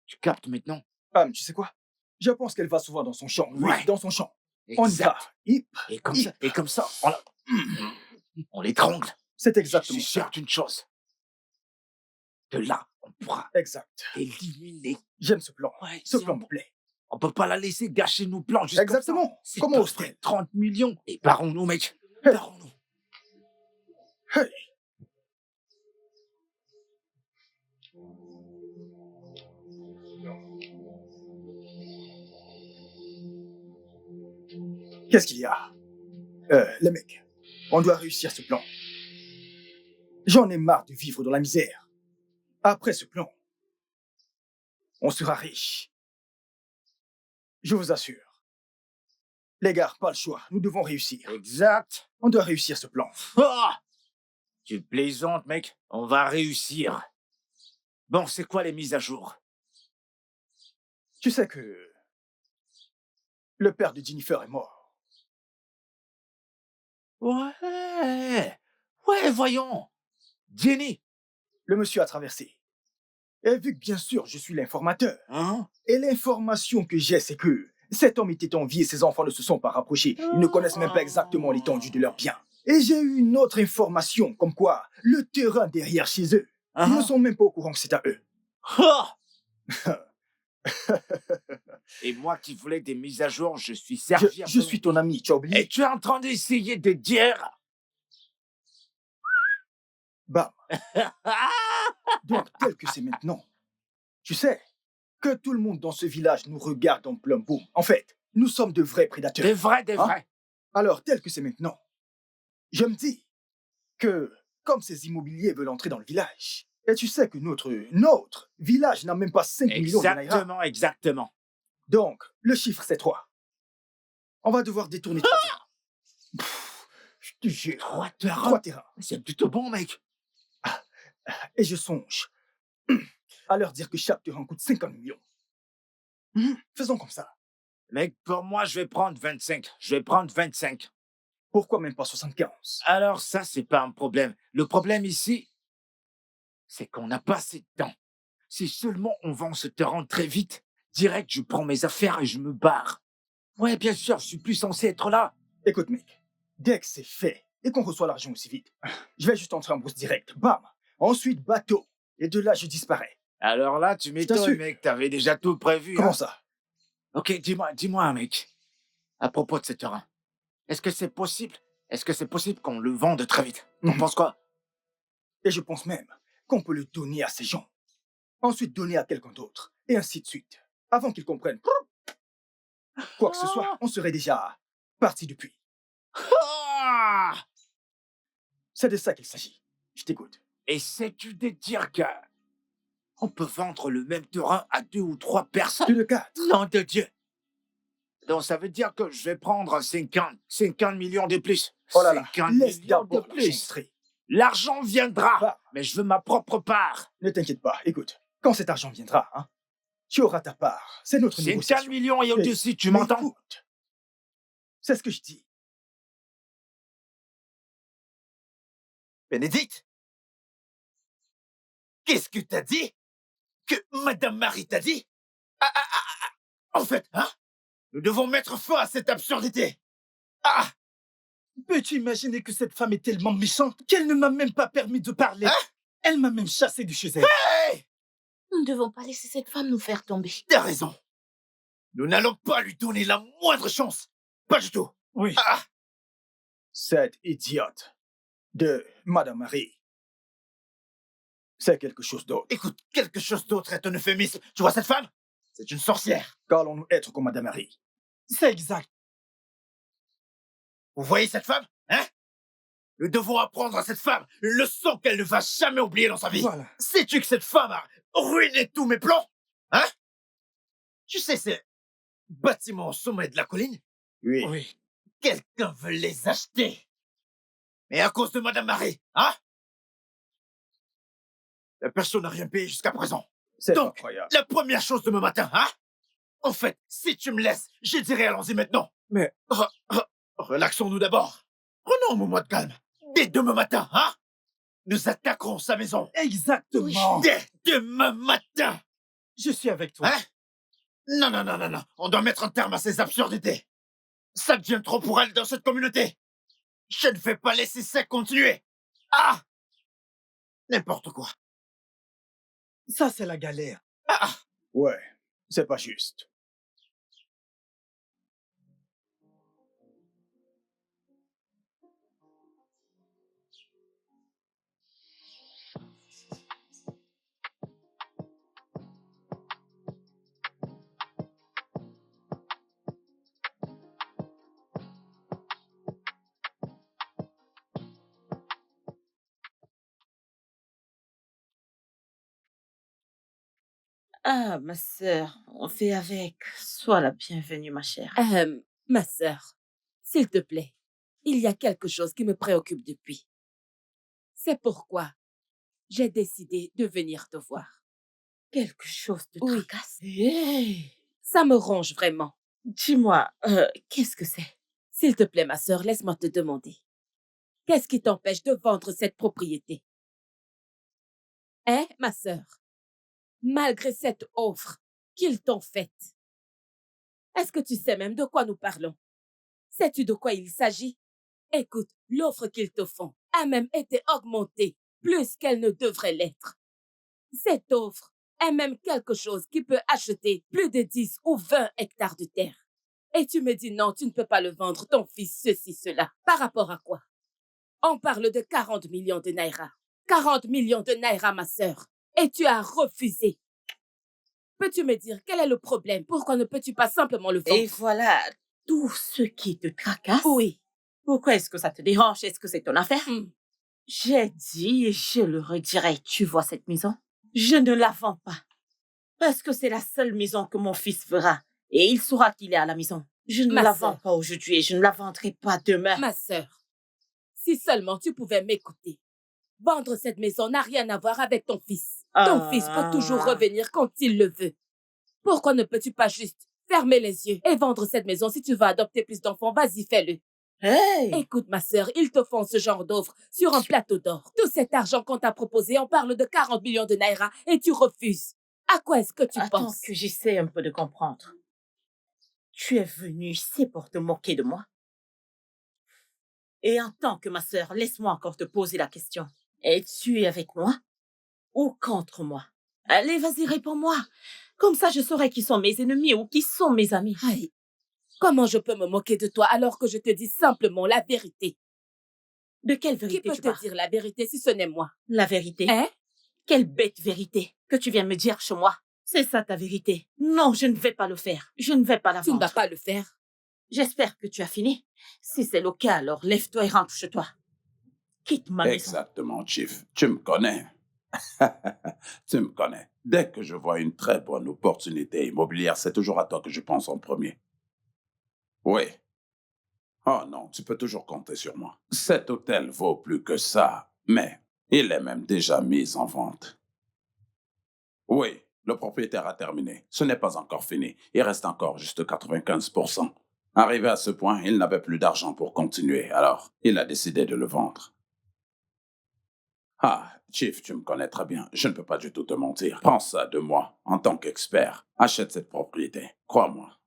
Tu captes maintenant?
ah. Tu sais quoi? Je pense qu'elle va souvent dans son champ. Oui,
Ouais.
dans son champ. On y va.
Exact.
Hip,
Et comme
hip.
ça, on l'étrangle.
C'est
Je
exactement
suis
ça.
sûr d'une chose. De là, on pourra
Exact.
éliminer.
J'aime ce plan.
Ouais,
Ce
si
plan
on-
me plaît.
On peut pas la laisser gâcher nos plans juste comme ça.
Exactement.
C'est
Comment
pas
ose-t-elle?
vrai, 30 millions. Et barrons-nous, mec.
Hey.
Barrons-nous.
Hey. Qu'est-ce qu'il y a? Les mecs, on doit réussir ce plan. J'en ai marre de vivre dans la misère. Après ce plan, on sera riche. Je vous assure. Les gars, pas le choix. Nous devons réussir.
Exact.
On doit réussir ce plan.
Ah! Tu plaisantes, mec. On va réussir. Bon, c'est quoi les mises à jour?
Tu sais que le père de Jennifer est mort.
Ouais. Ouais, voyons. Jenny.
Le monsieur a traversé. Et vu que bien sûr je suis l'informateur,
Hein?
et l'information que j'ai c'est que cet homme était en vie et ses enfants ne se sont pas rapprochés. Ils ne connaissent même pas exactement l'étendue de leurs biens. Et j'ai eu une autre information, comme quoi le terrain derrière chez eux, ils ne sont même pas au courant que c'est à eux.
Ah! Et moi qui voulais des mises à jour, je suis servi.
Je suis ton ami, tu as oublié?
Et tu es en train d'essayer de dire...
Bam. Donc, tel que c'est maintenant, tu sais que tout le monde dans ce village nous regarde en plein boom. En fait, nous sommes de vrais prédateurs.
Des vrais, des
Hein?
vrais.
Alors, tel que c'est maintenant, je me dis que comme ces immobiliers veulent entrer dans le village, et tu sais que notre village n'a même pas 5 millions de naira.
Exactement, exactement.
Donc, le chiffre, c'est 3. On va devoir détourner 3 terrains. Pff, je te jure.
3 terrains.
3 terrains.
C'est plutôt bon, mec.
Et je songe à leur dire que chaque terrain coûte 50 millions. Faisons comme ça.
Mec, pour moi, je vais prendre 25. Je vais prendre 25.
Pourquoi même pas 75?
Alors ça, c'est pas un problème. Le problème ici, c'est qu'on n'a pas assez de temps. Si seulement on vend ce terrain très vite, direct, je prends mes affaires et je me barre. Ouais, bien sûr, je suis plus censé être là.
Écoute, mec, dès que c'est fait et qu'on reçoit l'argent aussi vite, je vais juste entrer en bourse direct. Bam! Ensuite, bateau. Et de là, je disparais.
Alors là, tu m'étonnes,
t'assure.
mec, t'avais déjà tout prévu.
Comment
hein.
ça?
Ok, dis-moi, mec, à propos de ce terrain, est-ce que c'est possible qu'on le vende très vite? T'en penses quoi?
Et je pense même qu'on peut le donner à ces gens. Ensuite, donner à quelqu'un d'autre. Et ainsi de suite. Avant qu'ils comprennent. Quoi que ce soit, on serait déjà parti depuis.
Ah!
C'est de ça qu'il s'agit. Je t'écoute.
Et sais-tu de dire que on peut vendre le même terrain à 2 ou 3 personnes?
Plus de 4.
Nom de Dieu! Donc ça veut dire que je vais prendre 50 millions de plus.
Oh là là,
50
laisse
millions de
d'abord l'argent
plus.
entrer.
L'argent viendra,
Bah.
mais je veux ma propre part.
Ne t'inquiète pas, écoute. Quand cet argent viendra, hein, tu auras ta part. C'est notre
50
négociation.
millions et au-dessus, tu
Mais
m'entends?
écoute, c'est ce que je dis.
Bénédicte? Qu'est-ce que t'as dit? Que Madame Marie t'a dit? En fait, hein? Nous devons mettre fin à cette absurdité. Ah!
Peux-tu imaginer que cette femme est tellement méchante qu'elle ne m'a même pas permis de parler? Elle m'a même chassé de chez elle.
Hey!
Nous ne devons pas laisser cette femme nous faire tomber.
T'as raison. Nous n'allons pas lui donner la moindre chance. Pas du tout.
Oui.
Ah!
Cette idiote de Madame Marie, c'est quelque chose d'autre.
Écoute, quelque chose d'autre est un euphémisme. Tu vois cette femme? C'est une sorcière.
Qu'allons-nous être comme Madame Marie?
C'est exact.
Vous voyez cette femme? Hein? Nous devons apprendre à cette femme une leçon qu'elle ne va jamais oublier dans sa vie.
Voilà.
Sais-tu que cette femme a ruiné tous mes plans? Hein? Tu sais, ces bâtiments au sommet de la colline?
Oui.
Oui.
Quelqu'un veut les acheter. Et à cause de Madame Marie, hein? La personne n'a rien payé jusqu'à présent.
C'est
Donc,
incroyable.
la première chose demain matin, hein? En fait, si tu me laisses, je dirai allons-y maintenant.
Mais...
Relaxons-nous d'abord. Prenons un moment de calme. Dès demain matin, hein? Nous attaquerons sa maison.
Exactement.
Dès demain matin.
Je suis avec toi.
Hein? Non, non, non, non, non. On doit mettre un terme à ces absurdités. Ça devient trop pour elle dans cette communauté. Je ne vais pas laisser ça continuer. Ah! N'importe quoi.
Ça, c'est la galère.
Ah!
Ouais, c'est pas juste.
Ah, ma sœur, on fait avec. Sois la bienvenue, ma chère.
Ma sœur, s'il te plaît, il y a quelque chose qui me préoccupe depuis. C'est pourquoi j'ai décidé de venir te voir.
Quelque chose de
Oui.
tracasse. Hey,
Ça me ronge vraiment.
dis-moi, qu'est-ce que c'est?
S'il te plaît, ma sœur, laisse-moi te demander. Qu'est-ce qui t'empêche de vendre cette propriété? Hein, ma sœur? Malgré cette offre qu'ils t'ont faite. Est-ce que tu sais même de quoi nous parlons? Sais-tu de quoi il s'agit? Écoute, l'offre qu'ils te font a même été augmentée plus qu'elle ne devrait l'être. Cette offre est même quelque chose qui peut acheter plus de 10 ou 20 hectares de terre. Et tu me dis non, tu ne peux pas le vendre, ton fils, ceci, cela. Par rapport à quoi? On parle de 40 millions de naira. 40 millions de naira, ma sœur. Et tu as refusé. Peux-tu me dire quel est le problème? Pourquoi ne peux-tu pas simplement le vendre?
Et voilà, tout ce qui te tracasse.
Oui.
Pourquoi est-ce que ça te dérange? Est-ce que c'est ton affaire? J'ai dit et je le redirai. Tu vois cette maison? Je ne la vends pas. Parce que c'est la seule maison que mon fils fera. Et il saura qu'il est à la maison. Je ne la vends pas aujourd'hui et je ne la vendrai pas demain.
Ma sœur, si seulement tu pouvais m'écouter. Vendre cette maison n'a rien à voir avec ton fils. Ton fils peut toujours revenir quand il le veut. Pourquoi ne peux-tu pas juste fermer les yeux et vendre cette maison? Si tu veux adopter plus d'enfants, vas-y, fais-le.
Hey!
Écoute, ma sœur, ils te font ce genre d'offre sur un plateau d'or. Tout cet argent qu'on t'a proposé, on parle de 40 millions de naira et tu refuses. À quoi est-ce que tu
Attends
penses?
que j'essaie un peu de comprendre. Tu es venue ici pour te moquer de moi? Et en tant que ma sœur, laisse-moi encore te poser la question. Es-tu avec moi ou contre moi? Allez, vas-y, réponds-moi. Comme ça, je saurai qui sont mes ennemis ou qui sont mes amis.
Aïe, comment je peux me moquer de toi alors que je te dis simplement la vérité?
De quelle vérité
Qui peut
tu
te
parles?
dire la vérité si ce n'est moi?
La vérité?
Hein?
Quelle bête vérité que tu viens me dire chez moi. C'est ça ta vérité. Non, je ne vais pas le faire. Je ne vais pas la vendre.
Tu ne vas pas le faire.
J'espère que tu as fini. Si c'est le cas, alors lève-toi et rentre chez toi. Quitte ma maison.
Exactement, Chief. Tu me connais. Tu me connais. Dès que je vois une très bonne opportunité immobilière, c'est toujours à toi que je pense en premier. Oui. Oh non, tu peux toujours compter sur moi. Cet hôtel vaut plus que ça, mais il est même déjà mis en vente. Oui, le propriétaire a terminé. Ce n'est pas encore fini. Il reste encore juste 95%. Arrivé à ce point, il n'avait plus d'argent pour continuer, alors il a décidé de le vendre. Ah, Chief, tu me connais très bien. Je ne peux pas du tout te mentir. Prends ça de moi, en tant qu'expert. Achète cette propriété. Crois-moi.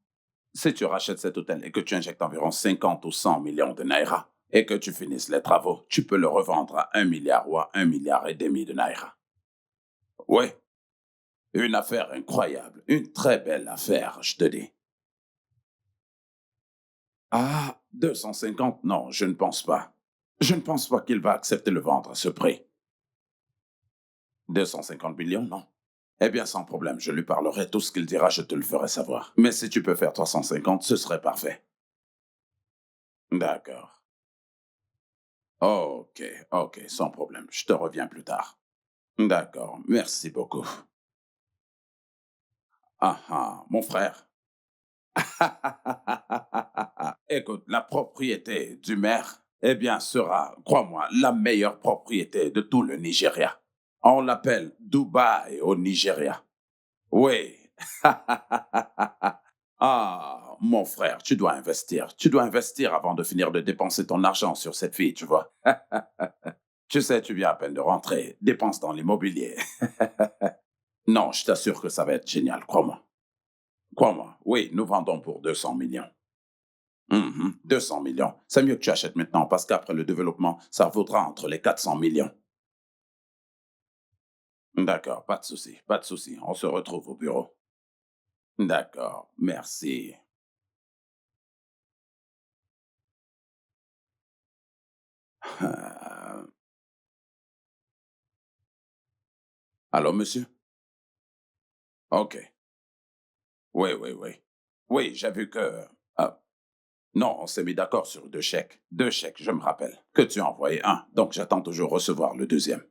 Si tu rachètes cet hôtel et que tu injectes environ 50 ou 100 millions de naira et que tu finisses les travaux, tu peux le revendre à 1 milliard ou à 1,5 milliard de naira. Oui. Une affaire incroyable. Une très belle affaire, je te dis. Ah, 250? Non, je ne pense pas. Je ne pense pas qu'il va accepter le vendre à ce prix. 250 millions, non. Eh bien, sans problème, je lui parlerai. Tout ce qu'il dira, je te le ferai savoir. Mais si tu peux faire 350, ce serait parfait. D'accord. Ok, sans problème. Je te reviens plus tard. D'accord, merci beaucoup. Ah, mon frère. Écoute, la propriété du maire eh bien, sera, crois-moi, la meilleure propriété de tout le Nigeria. On l'appelle Dubaï au Nigeria. Oui. Ah, mon frère, tu dois investir. Tu dois investir avant de finir de dépenser ton argent sur cette fille, tu vois. Tu sais, tu viens à peine de rentrer. Dépense dans l'immobilier. Non, je t'assure que ça va être génial, crois-moi. Crois-moi, oui, nous vendons pour 200 millions. 200 millions. C'est mieux que tu achètes maintenant parce qu'après le développement, ça vaudra entre les 400 millions. D'accord, pas de souci, pas de souci. On se retrouve au bureau. D'accord, merci. Euh, Allô, monsieur? OK. Oui, oui, oui. Oui, j'ai vu que... ah, non, on s'est mis d'accord sur 2 chèques. 2 chèques, je me rappelle. Que tu as envoyé un, donc j'attends toujours recevoir le deuxième.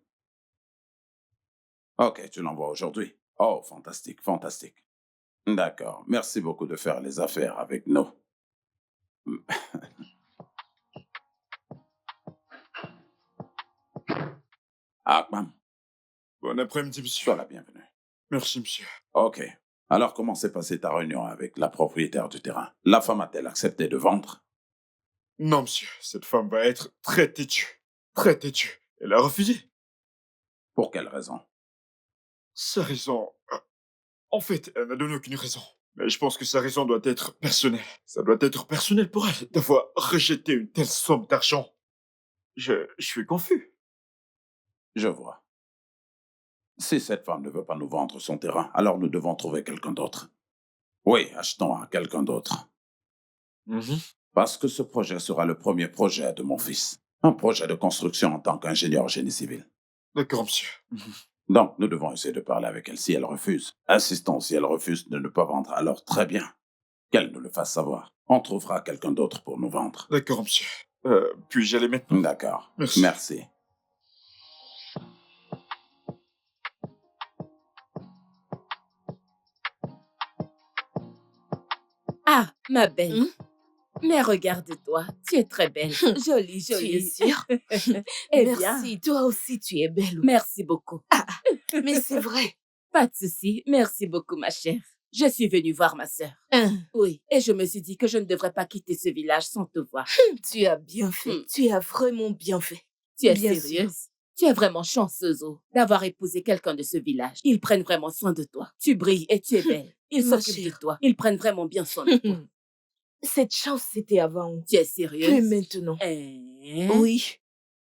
OK, tu l'envoies aujourd'hui. Oh, fantastique, fantastique. D'accord, merci beaucoup de faire les affaires avec nous. Akman,
Bon après-midi, monsieur.
sois la bienvenue.
Merci, monsieur.
OK. Alors, comment s'est passée ta réunion avec la propriétaire du terrain? La femme a-t-elle accepté de vendre?
Non, monsieur, cette femme va être très têtue. Très têtue. Elle a refusé.
Pour quelle raison?
Sa raison... En fait, elle n'a donné aucune raison. Mais je pense que sa raison doit être personnelle. Ça doit être personnel pour elle d'avoir rejeté une telle somme d'argent. Je suis confus.
Je vois. Si cette femme ne veut pas nous vendre son terrain, alors nous devons trouver quelqu'un d'autre. Oui, achetons à quelqu'un d'autre. Parce que ce projet sera le premier projet de mon fils. Un projet de construction en tant qu'ingénieur génie civil.
D'accord, monsieur.
Donc, nous devons essayer de parler avec elle si elle refuse. Insistons si elle refuse de ne pas vendre, alors très bien. Qu'elle nous le fasse savoir. On trouvera quelqu'un d'autre pour nous vendre.
D'accord, monsieur. Puis-je aller maintenant?
D'accord.
Merci.
Merci.
Ah, ma belle. Mais regarde-toi, tu es très belle. Jolie,
Tu es
jolie.
sûre?
Eh bien,
Merci, toi aussi tu es belle.
merci beaucoup.
Mais c'est vrai.
Pas de souci. Merci beaucoup, ma chère. Je suis venue voir ma sœur. Oui, et je me suis dit que je ne devrais pas quitter ce village sans te voir.
Tu as bien fait. Tu as vraiment bien fait.
Tu es
Bien sûr.
sérieuse? Tu es vraiment chanceuse, oh, d'avoir épousé quelqu'un de ce village. Ils prennent vraiment soin de toi. Tu brilles et tu es belle. Ils
Ma
s'occupent de
chère.
toi. Ils prennent vraiment bien soin de toi.
Cette chance, c'était avant.
Tu es
Plus
sérieuse?
maintenant.
Hein?
Oui.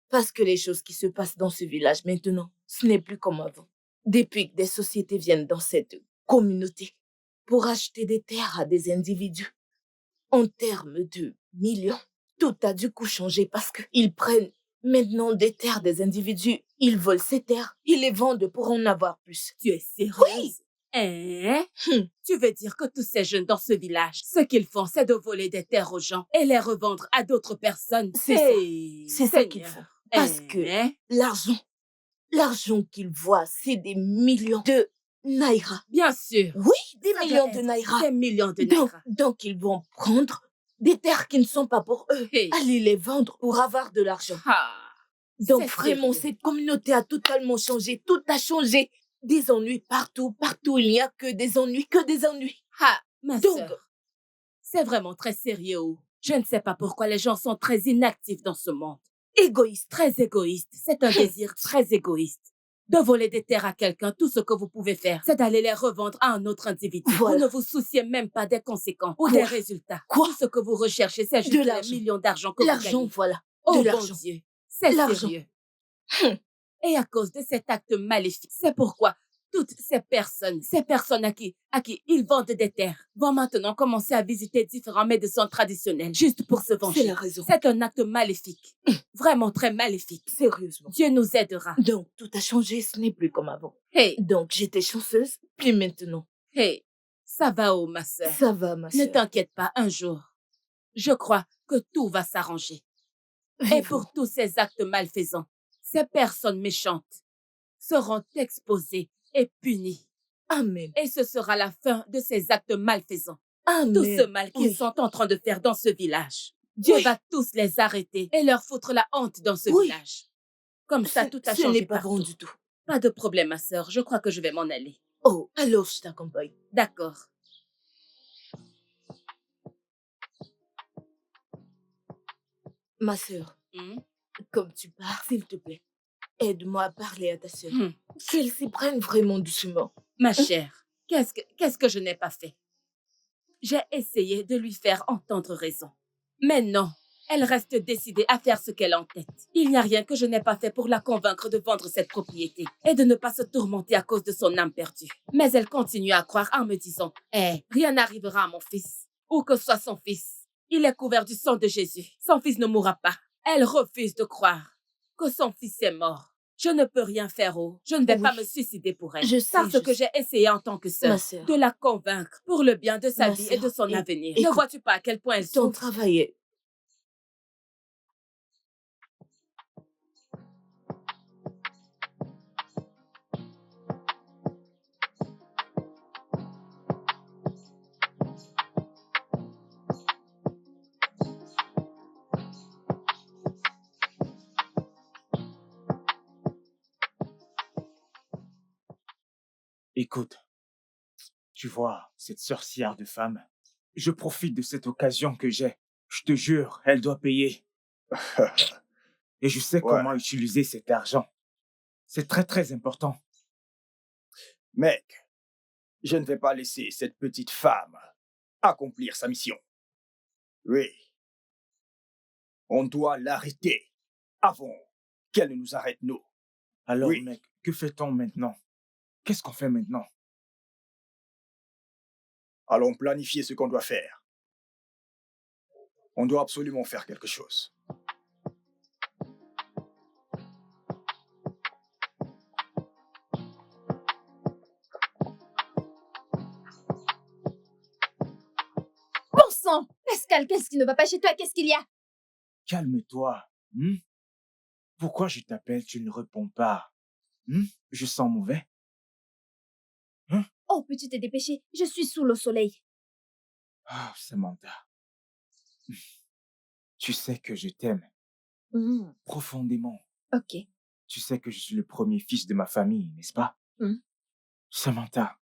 Parce que les choses qui se passent dans ce village maintenant, ce n'est plus comme avant. Depuis que des sociétés viennent dans cette communauté pour acheter des terres à des individus, en termes de millions, tout a du coup changé parce qu'ils prennent maintenant des terres des individus, ils volent ces terres, ils les vendent pour en avoir plus.
Tu es sérieuse? Hein? Tu veux dire que tous ces jeunes dans ce village, ce qu'ils font, c'est de voler des terres aux gens et les revendre à d'autres personnes?
C'est ça.
Hey,
C'est ça qu'ils font. Parce que
Hein?
l'argent qu'ils voient, c'est des millions de naira.
Bien sûr.
Oui, des
Ça
millions
doit
de
être
naira.
Des millions de
Donc,
naira.
donc ils vont prendre des terres qui ne sont pas pour eux,
Hey.
aller les vendre pour avoir de l'argent.
Ah,
Donc
c'est
vraiment,
sérieux.
cette communauté a totalement changé, tout a changé. Des ennuis partout, partout, il n'y a que des ennuis, que des ennuis.
Ah, ma
Donc-
sœur, c'est vraiment très sérieux. Oh. Je ne sais pas pourquoi les gens sont très inactifs dans ce monde.
Égoïste.
Très égoïste. C'est un désir très égoïste. De voler des terres à quelqu'un, tout ce que vous pouvez faire, c'est d'aller les revendre à un autre individu.
Voilà.
Vous ne vous souciez même pas des conséquences ou
Quoi?
des résultats.
Quoi?
Tout ce que vous recherchez, c'est juste
De
les
l'argent.
millions d'argent que vous
L'argent,
gagnez.
voilà.
Oh
de
bon
l'argent.
Dieu, c'est
L'argent.
sérieux. Et à cause de cet acte maléfique, c'est pourquoi toutes ces personnes à qui ils vendent des terres, vont maintenant commencer à visiter différents médecins traditionnels juste pour se venger.
C'est la raison.
C'est un acte maléfique. Vraiment très maléfique.
Sérieusement.
Dieu nous aidera.
Donc, tout a changé, ce n'est plus comme avant.
Hey,
Donc, j'étais chanceuse, puis maintenant,
hey, ça va, oh ma sœur.
ça va, ma
Ne
sœur.
t'inquiète pas, un jour, je crois que tout va s'arranger. Et
Vivons.
pour tous ces actes malfaisants, ces personnes méchantes seront exposées et punies.
Amen.
Et ce sera la fin de ces actes malfaisants.
Amen.
Tout ce mal qu'ils
Oui.
sont en train de faire dans ce village. Dieu
Oui.
va tous les arrêter et leur foutre la honte dans ce
Oui.
village. Comme ça, tout a
Ce
changé
n'est pas bon
partout.
du tout.
Pas de problème, ma sœur. Je crois que je vais m'en aller.
Oh, alors je t'accompagne.
D'accord.
Ma sœur,
Hmm?
comme tu pars, s'il te plaît, aide-moi à parler à ta sœur.
Hmm.
Qu'elle s'y prenne vraiment doucement.
Ma chère, qu'est-ce que je n'ai pas fait? J'ai essayé de lui faire entendre raison. Mais non, elle reste décidée à faire ce qu'elle a en tête. Il n'y a rien que je n'ai pas fait pour la convaincre de vendre cette propriété et de ne pas se tourmenter à cause de son âme perdue. Mais elle continue à croire en me disant « rien n'arrivera à mon fils, où que soit son fils. Il est couvert du sang de Jésus. Son fils ne mourra pas. » Elle refuse de croire que son fils est mort. Je ne peux rien faire, je ne vais pas me suicider pour elle.
Je sais,
Parce que j'ai essayé en tant que
Ma
sœur
sœur.
de la convaincre pour le bien de sa
Ma
vie et de
sœur,
son avenir.
écoute,
Ne vois-tu pas à quel point elle
ton
souffre?
travail est...
Écoute, tu vois, cette sorcière de femme, je profite de cette occasion que j'ai. Je te jure, elle doit payer. Et je sais comment utiliser cet argent. C'est très, très important.
Mec, je ne vais pas laisser cette petite femme accomplir sa mission. Oui. On doit l'arrêter avant qu'elle ne nous arrête, nous.
Alors,
Oui.
mec, que fait-on maintenant? Qu'est-ce qu'on fait maintenant?
Allons planifier ce qu'on doit faire. On doit absolument faire quelque chose.
Bon sang! Pascal, qu'est-ce qui ne va pas chez toi? Qu'est-ce qu'il y a?
Calme-toi. Pourquoi je t'appelle, tu ne réponds pas? Je sens mauvais.
Oh, peux-tu te dépêcher? Je suis sous le soleil.
Ah, Samantha. Tu sais que je t'aime profondément.
Ok.
Tu sais que je suis le premier fils de ma famille, n'est-ce pas? Samantha,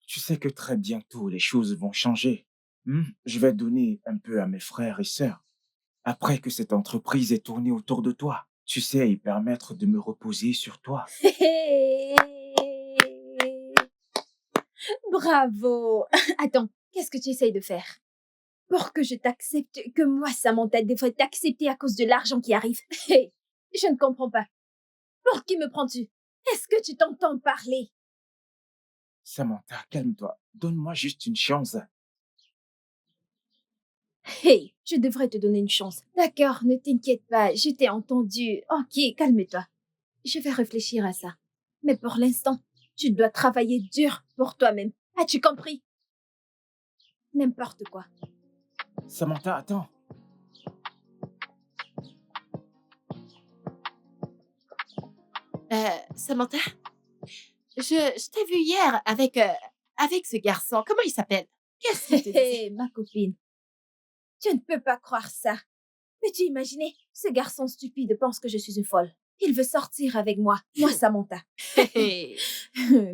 tu sais que très bientôt les choses vont changer. Je vais donner un peu à mes frères et sœurs. Après que cette entreprise est tournée autour de toi, tu sais, y permettre de me reposer sur toi.
Bravo! Attends, qu'est-ce que tu essayes de faire? Pour que je t'accepte, que moi, Samantha, devrais t'accepter à cause de l'argent qui arrive. Hey, je ne comprends pas. Pour qui me prends-tu? Est-ce que tu t'entends parler?
Samantha, calme-toi. Donne-moi juste une chance.
Hey, je devrais te donner une chance. D'accord, ne t'inquiète pas, je t'ai entendu. Ok, calme-toi. Je vais réfléchir à ça. Mais pour l'instant, tu dois travailler dur pour toi-même. As-tu compris? N'importe quoi.
Samantha, attends.
Samantha, je t'ai vu hier avec ce garçon. Comment il s'appelle? Qu'est-ce qu'il te disait?
Hé, ma copine. Tu ne peux pas croire ça. Peux-tu imaginer? Ce garçon stupide pense que je suis une folle. Il veut sortir avec moi, Samantha.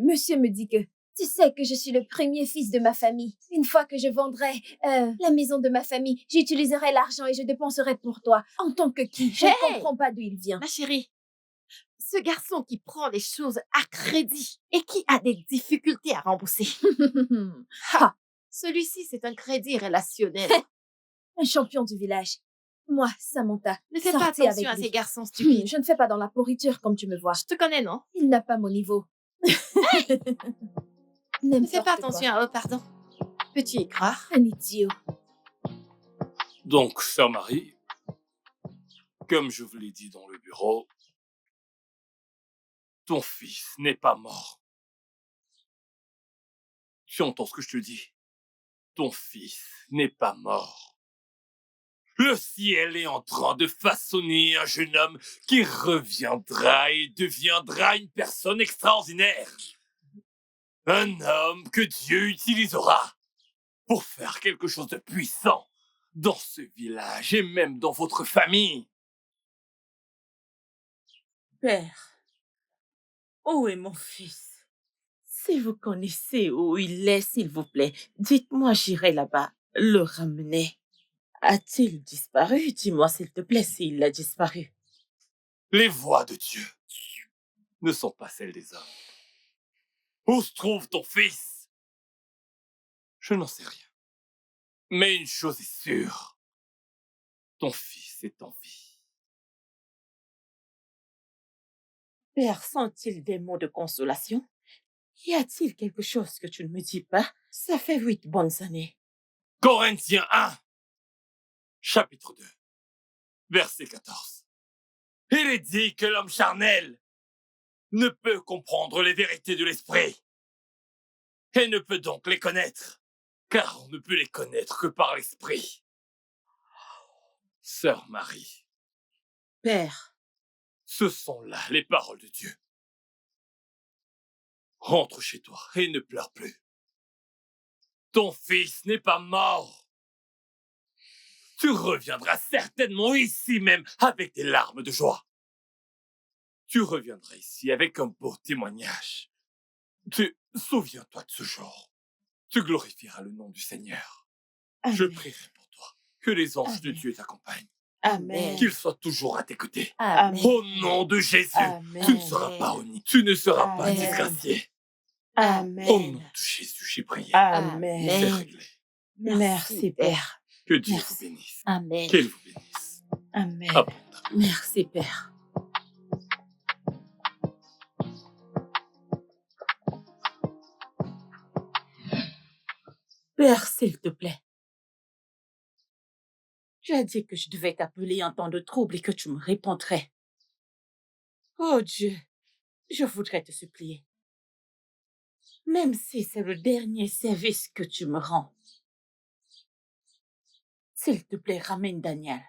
Monsieur me dit que tu sais que je suis le premier fils de ma famille. Une fois que je vendrai la maison de ma famille, j'utiliserai l'argent et je dépenserai pour toi. En tant que qui? Je ne comprends pas d'où il vient.
Ma chérie, ce garçon qui prend les choses à crédit et qui a des difficultés à rembourser. Celui-ci, c'est un crédit relationnel.
Un champion du village. Moi, Samantha,
Ne fais pas
sortez
attention
avec
à
lui.
ces garçons stupides.
Je ne fais pas dans la pourriture comme tu me vois.
Je te connais, non?
Il n'a pas mon niveau.
Ne fais pas attention à eux, pardon. Peux-tu y croire?
Un idiot.
Donc, sœur Marie, comme je vous l'ai dit dans le bureau, ton fils n'est pas mort. Tu entends ce que je te dis? Ton fils n'est pas mort. Le ciel est en train de façonner un jeune homme qui reviendra et deviendra une personne extraordinaire. Un homme que Dieu utilisera pour faire quelque chose de puissant dans ce village et même dans votre famille.
Père, où est mon fils? Si vous connaissez où il est, s'il vous plaît, dites-moi, j'irai là-bas le ramener. A-t-il disparu? Dis-moi, s'il te plaît, s'il a disparu.
Les voix de Dieu ne sont pas celles des hommes. Où se trouve ton fils? Je n'en sais rien. Mais une chose est sûre. Ton fils est en vie.
Père, sont-ils des mots de consolation? Y a-t-il quelque chose que tu ne me dis pas? Ça fait 8 bonnes années.
Corinthiens 1, chapitre 2, verset 14. Il est dit que l'homme charnel ne peut comprendre les vérités de l'esprit et ne peut donc les connaître, car on ne peut les connaître que par l'esprit. Sœur Marie,
Père,
ce sont là les paroles de Dieu. Rentre chez toi et ne pleure plus. Ton fils n'est pas mort. Tu reviendras certainement ici même avec des larmes de joie. Tu reviendras ici avec un beau témoignage. Souviens-toi de ce jour. Tu glorifieras le nom du Seigneur.
Amen.
Je prierai pour toi. Que les anges de Dieu t'accompagnent.
Amen.
Qu'ils soient toujours à tes côtés.
Amen.
Au nom de Jésus,
Amen.
tu ne seras pas honni. Tu ne seras pas
Amen.
disgracié.
Amen.
Au nom de Jésus, j'ai prié.
Amen.
C'est réglé.
Merci, Père.
Que Dieu
Merci.
vous bénisse.
Amen.
Qu'il vous bénisse.
Amen.
Abondamment.
Merci, Père. Père, s'il te plaît. Tu as dit que je devais t'appeler en temps de trouble et que tu me répondrais. Oh Dieu, je voudrais te supplier. Même si c'est le dernier service que tu me rends. S'il te plaît, ramène Daniel.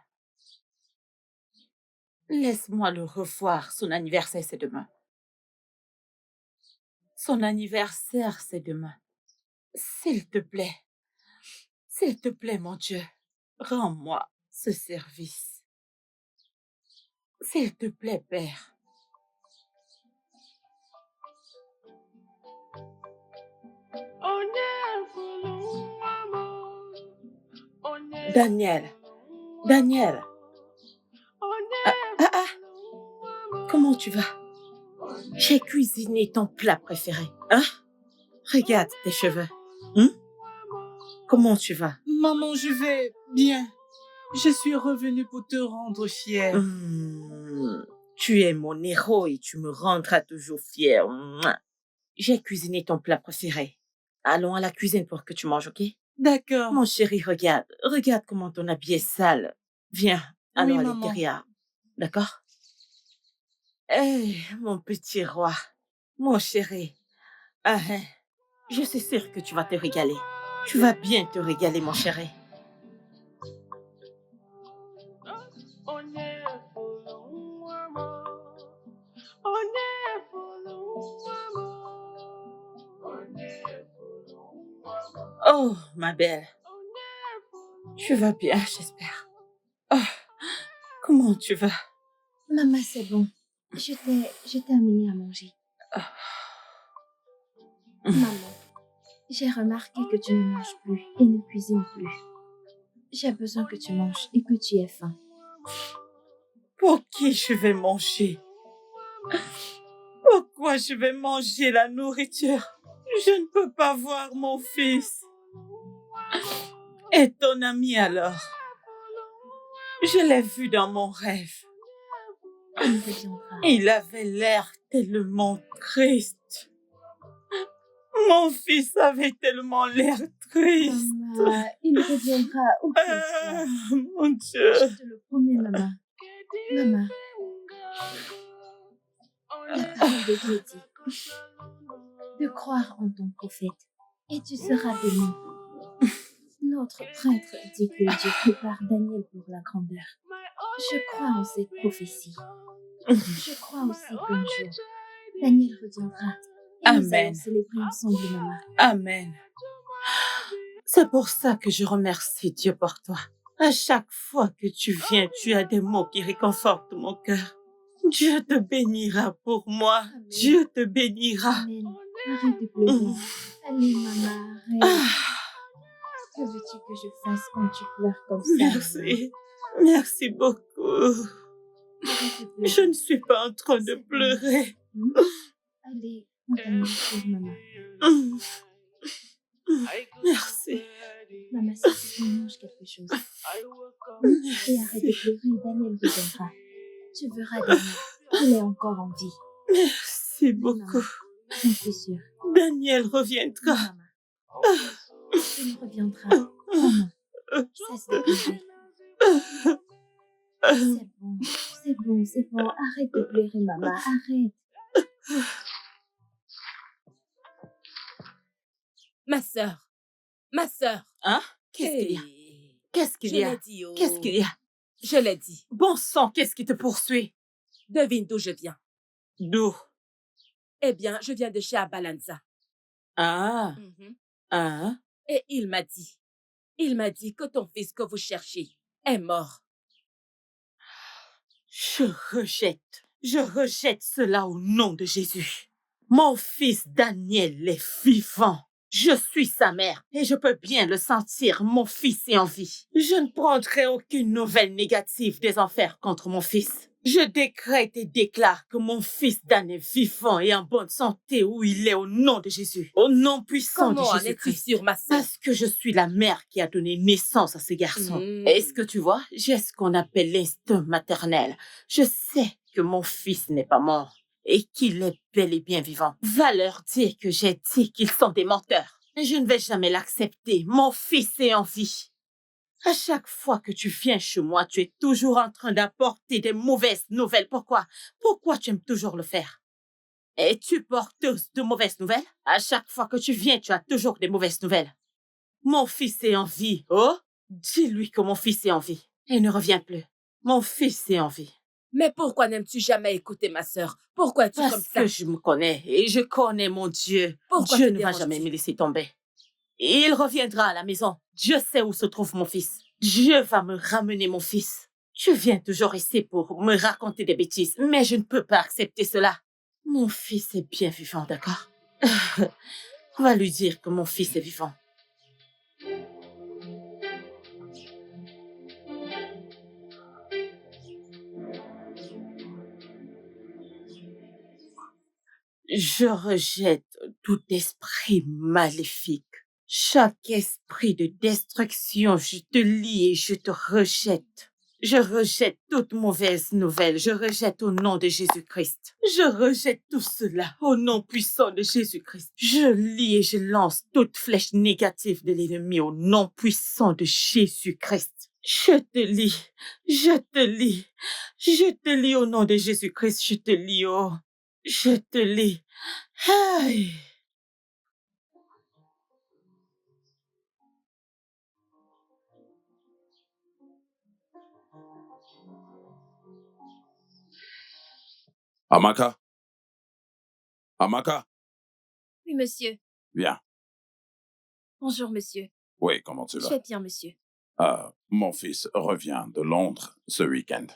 Laisse-moi le revoir. Son anniversaire, c'est demain. Son anniversaire, c'est demain. S'il te plaît. S'il te plaît, mon Dieu. Rends-moi ce service. S'il te plaît, Père. Daniel. Daniel. Comment tu vas? J'ai cuisiné ton plat préféré. Hein? Regarde tes cheveux. Comment tu vas?
Maman, je vais bien. Je suis revenue pour te rendre fière.
Tu es mon héros et tu me rendras toujours fière. Mouah. J'ai cuisiné ton plat préféré. Allons à la cuisine pour que tu manges, ok?
D'accord.
Mon chéri, regarde. Regarde comment ton habit est sale. Viens, allons
Oui,
à
maman.
l'intérieur. D'accord? Mon petit roi. Mon chéri. Je suis sûre que tu vas te régaler. Tu vas bien te régaler, mon chéri. Oh, ma belle. Tu vas bien, j'espère. Oh, comment tu vas?
Maman, c'est bon. Je t'ai amené à manger. Maman, j'ai remarqué que tu ne manges plus et ne cuisines plus. J'ai besoin que tu manges et que tu aies faim.
Pour qui je vais manger? Pourquoi je vais manger la nourriture? Je ne peux pas voir mon fils. Et ton ami alors? Je l'ai vu dans mon rêve.
Il reviendra.
Il avait l'air tellement triste. Mon fils avait tellement l'air triste.
Maman, il reviendra au plus tard.
Mon Dieu.
Je te le promets, maman. Maman. La parole de Dieu dit de croire en ton prophète et tu seras béni. Notre prêtre dit que Dieu prépare Daniel pour la grandeur. Je crois en cette prophétie. Je crois aussi qu'un jour, Daniel reviendra et nous
Amen.
allons célébrer ensemble, maman.
Amen. C'est pour ça que je remercie Dieu pour toi. À chaque fois que tu viens, tu as des mots qui réconfortent mon cœur. Dieu te bénira pour moi. Dieu te bénira.
Amen. Arrête de pleurer. Allez, maman, arrête. Que veux-tu que je fasse quand tu pleures comme ça?
Merci. Merci beaucoup.
Arrête de pleurer.
Je ne suis pas en train de pleurer.
Allez, on va manger, maman.
Merci.
Maman, s'il te plaît, mange quelque chose. Et arrête de pleurer, Daniel reviendra. Tu verras Daniel. Il est encore en vie.
Merci beaucoup.
J'en suis sûre.
Daniel reviendra.
Il reviendra. Maman, cesse de pleurer. C'est bon. Arrête de pleurer, maman. Arrête.
Ma sœur.
Hein? Qu'est-ce qu'il y a? Qu'est-ce qu'il y a?
Je l'ai dit, oh.
Qu'est-ce qu'il y a?
Je l'ai dit.
Bon sang, qu'est-ce qui te poursuit?
Devine d'où je viens.
D'où?
Eh bien, je viens de chez Abalanza.
Ah. Ah.
Et il m'a dit que ton fils que vous cherchez est mort.
Je rejette cela au nom de Jésus. Mon fils Daniel est vivant. Je suis sa mère et je peux bien le sentir, mon fils est en vie. Je ne prendrai aucune nouvelle négative des enfers contre mon fils. Je décrète et déclare que mon fils Dan est vivant et en bonne santé où il est au nom de Jésus. Au nom puissant
Comment
de
en es-tu
Jésus-Christ.
sûre, ma sœur?
Parce que je suis la mère qui a donné naissance à ce garçon. Est-ce que tu vois? J'ai ce qu'on appelle l'instinct maternel. Je sais que mon fils n'est pas mort et qu'il est bel et bien vivant. Va leur dire que j'ai dit qu'ils sont des menteurs. Je ne vais jamais l'accepter. Mon fils est en vie. À chaque fois que tu viens chez moi, tu es toujours en train d'apporter des mauvaises nouvelles. Pourquoi? Pourquoi tu aimes toujours le faire? Es-tu porteuse de mauvaises nouvelles? À chaque fois que tu viens, tu as toujours des mauvaises nouvelles. Mon fils est en vie. Oh, dis-lui que mon fils est en vie. Il ne revient plus. Mon fils est en vie.
Mais pourquoi n'aimes-tu jamais écouter ma sœur? Pourquoi es-tu comme
Parce
ça?
que je me connais et je connais mon Dieu.
Pourquoi
Dieu
te
ne va
déranges-tu?
jamais me laisser tomber. Il reviendra à la maison. Dieu sait où se trouve mon fils. Dieu va me ramener mon fils. Tu viens toujours ici pour me raconter des bêtises, mais je ne peux pas accepter cela. Mon fils est bien vivant, d'accord? On va lui dire que mon fils est vivant. Je rejette tout esprit maléfique. Chaque esprit de destruction, je te lie et je te rejette. Je rejette toute mauvaise nouvelle. Je rejette au nom de Jésus-Christ. Je rejette tout cela au nom puissant de Jésus-Christ. Je lie et je lance toute flèche négative de l'ennemi au nom puissant de Jésus-Christ. Je te lie. Je te lie. Je te lie au nom de Jésus-Christ. Je te lie, oh. Je te lis. Aïe.
Amaka? Amaka?
Oui, monsieur.
Viens.
Bonjour, monsieur.
Oui, comment tu
Je
vas?
vais bien, monsieur.
Mon fils revient de Londres ce week-end.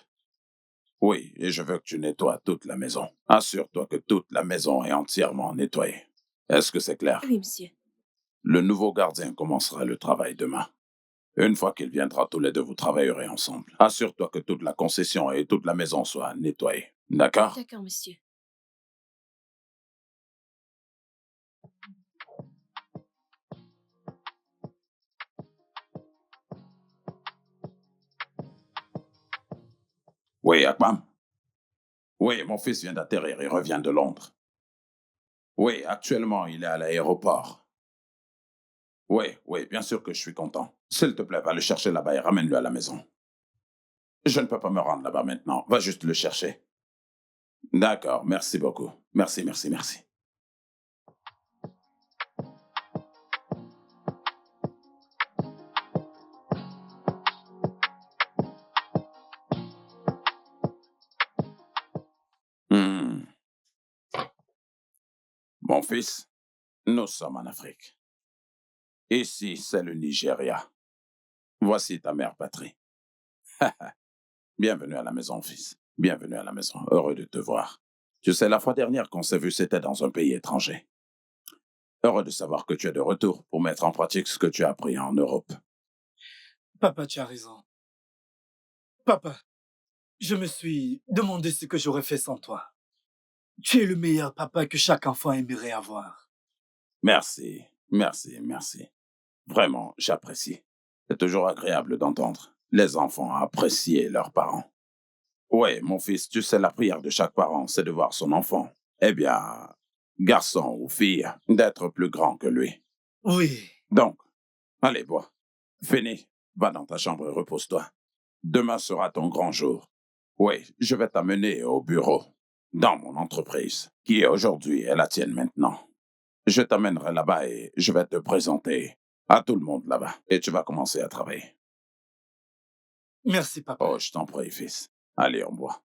Oui, et je veux que tu nettoies toute la maison. Assure-toi que toute la maison est entièrement nettoyée. Est-ce que c'est clair?
Oui, monsieur.
Le nouveau gardien commencera le travail demain. Une fois qu'il viendra, tous les deux, vous travaillerez ensemble. Assure-toi que toute la concession et toute la maison soient nettoyées. D'accord?
D'accord, monsieur.
Oui, Akbam? Oui, mon fils vient d'atterrir, il revient de Londres. Oui, actuellement, il est à l'aéroport. Oui, bien sûr que je suis content. S'il te plaît, va le chercher là-bas et ramène-le à la maison. Je ne peux pas me rendre là-bas maintenant. Va juste le chercher. D'accord, merci beaucoup. Merci. Mon fils, nous sommes en Afrique. Ici, c'est le Nigeria. Voici ta mère patrie. Bienvenue à la maison, fils. Bienvenue à la maison. Heureux de te voir. Tu sais, la fois dernière qu'on s'est vu, c'était dans un pays étranger. Heureux de savoir que tu es de retour pour mettre en pratique ce que tu as appris en Europe.
Papa, tu as raison. Papa, je me suis demandé ce que j'aurais fait sans toi. Tu es le meilleur papa que chaque enfant aimerait avoir.
Merci, merci, merci. Vraiment, j'apprécie. C'est toujours agréable d'entendre les enfants apprécier leurs parents. Ouais, mon fils, tu sais, la prière de chaque parent, c'est de voir son enfant. Eh bien, garçon ou fille, d'être plus grand que lui.
Oui.
Donc, allez, bois. Fini. Va dans ta chambre et repose-toi. Demain sera ton grand jour. Oui, je vais t'amener au bureau, dans mon entreprise, qui aujourd'hui est la tienne maintenant. Je t'amènerai là-bas et je vais te présenter à tout le monde là-bas. Et tu vas commencer à travailler.
Merci, papa.
Oh, je t'en prie, fils. Allez, on boit.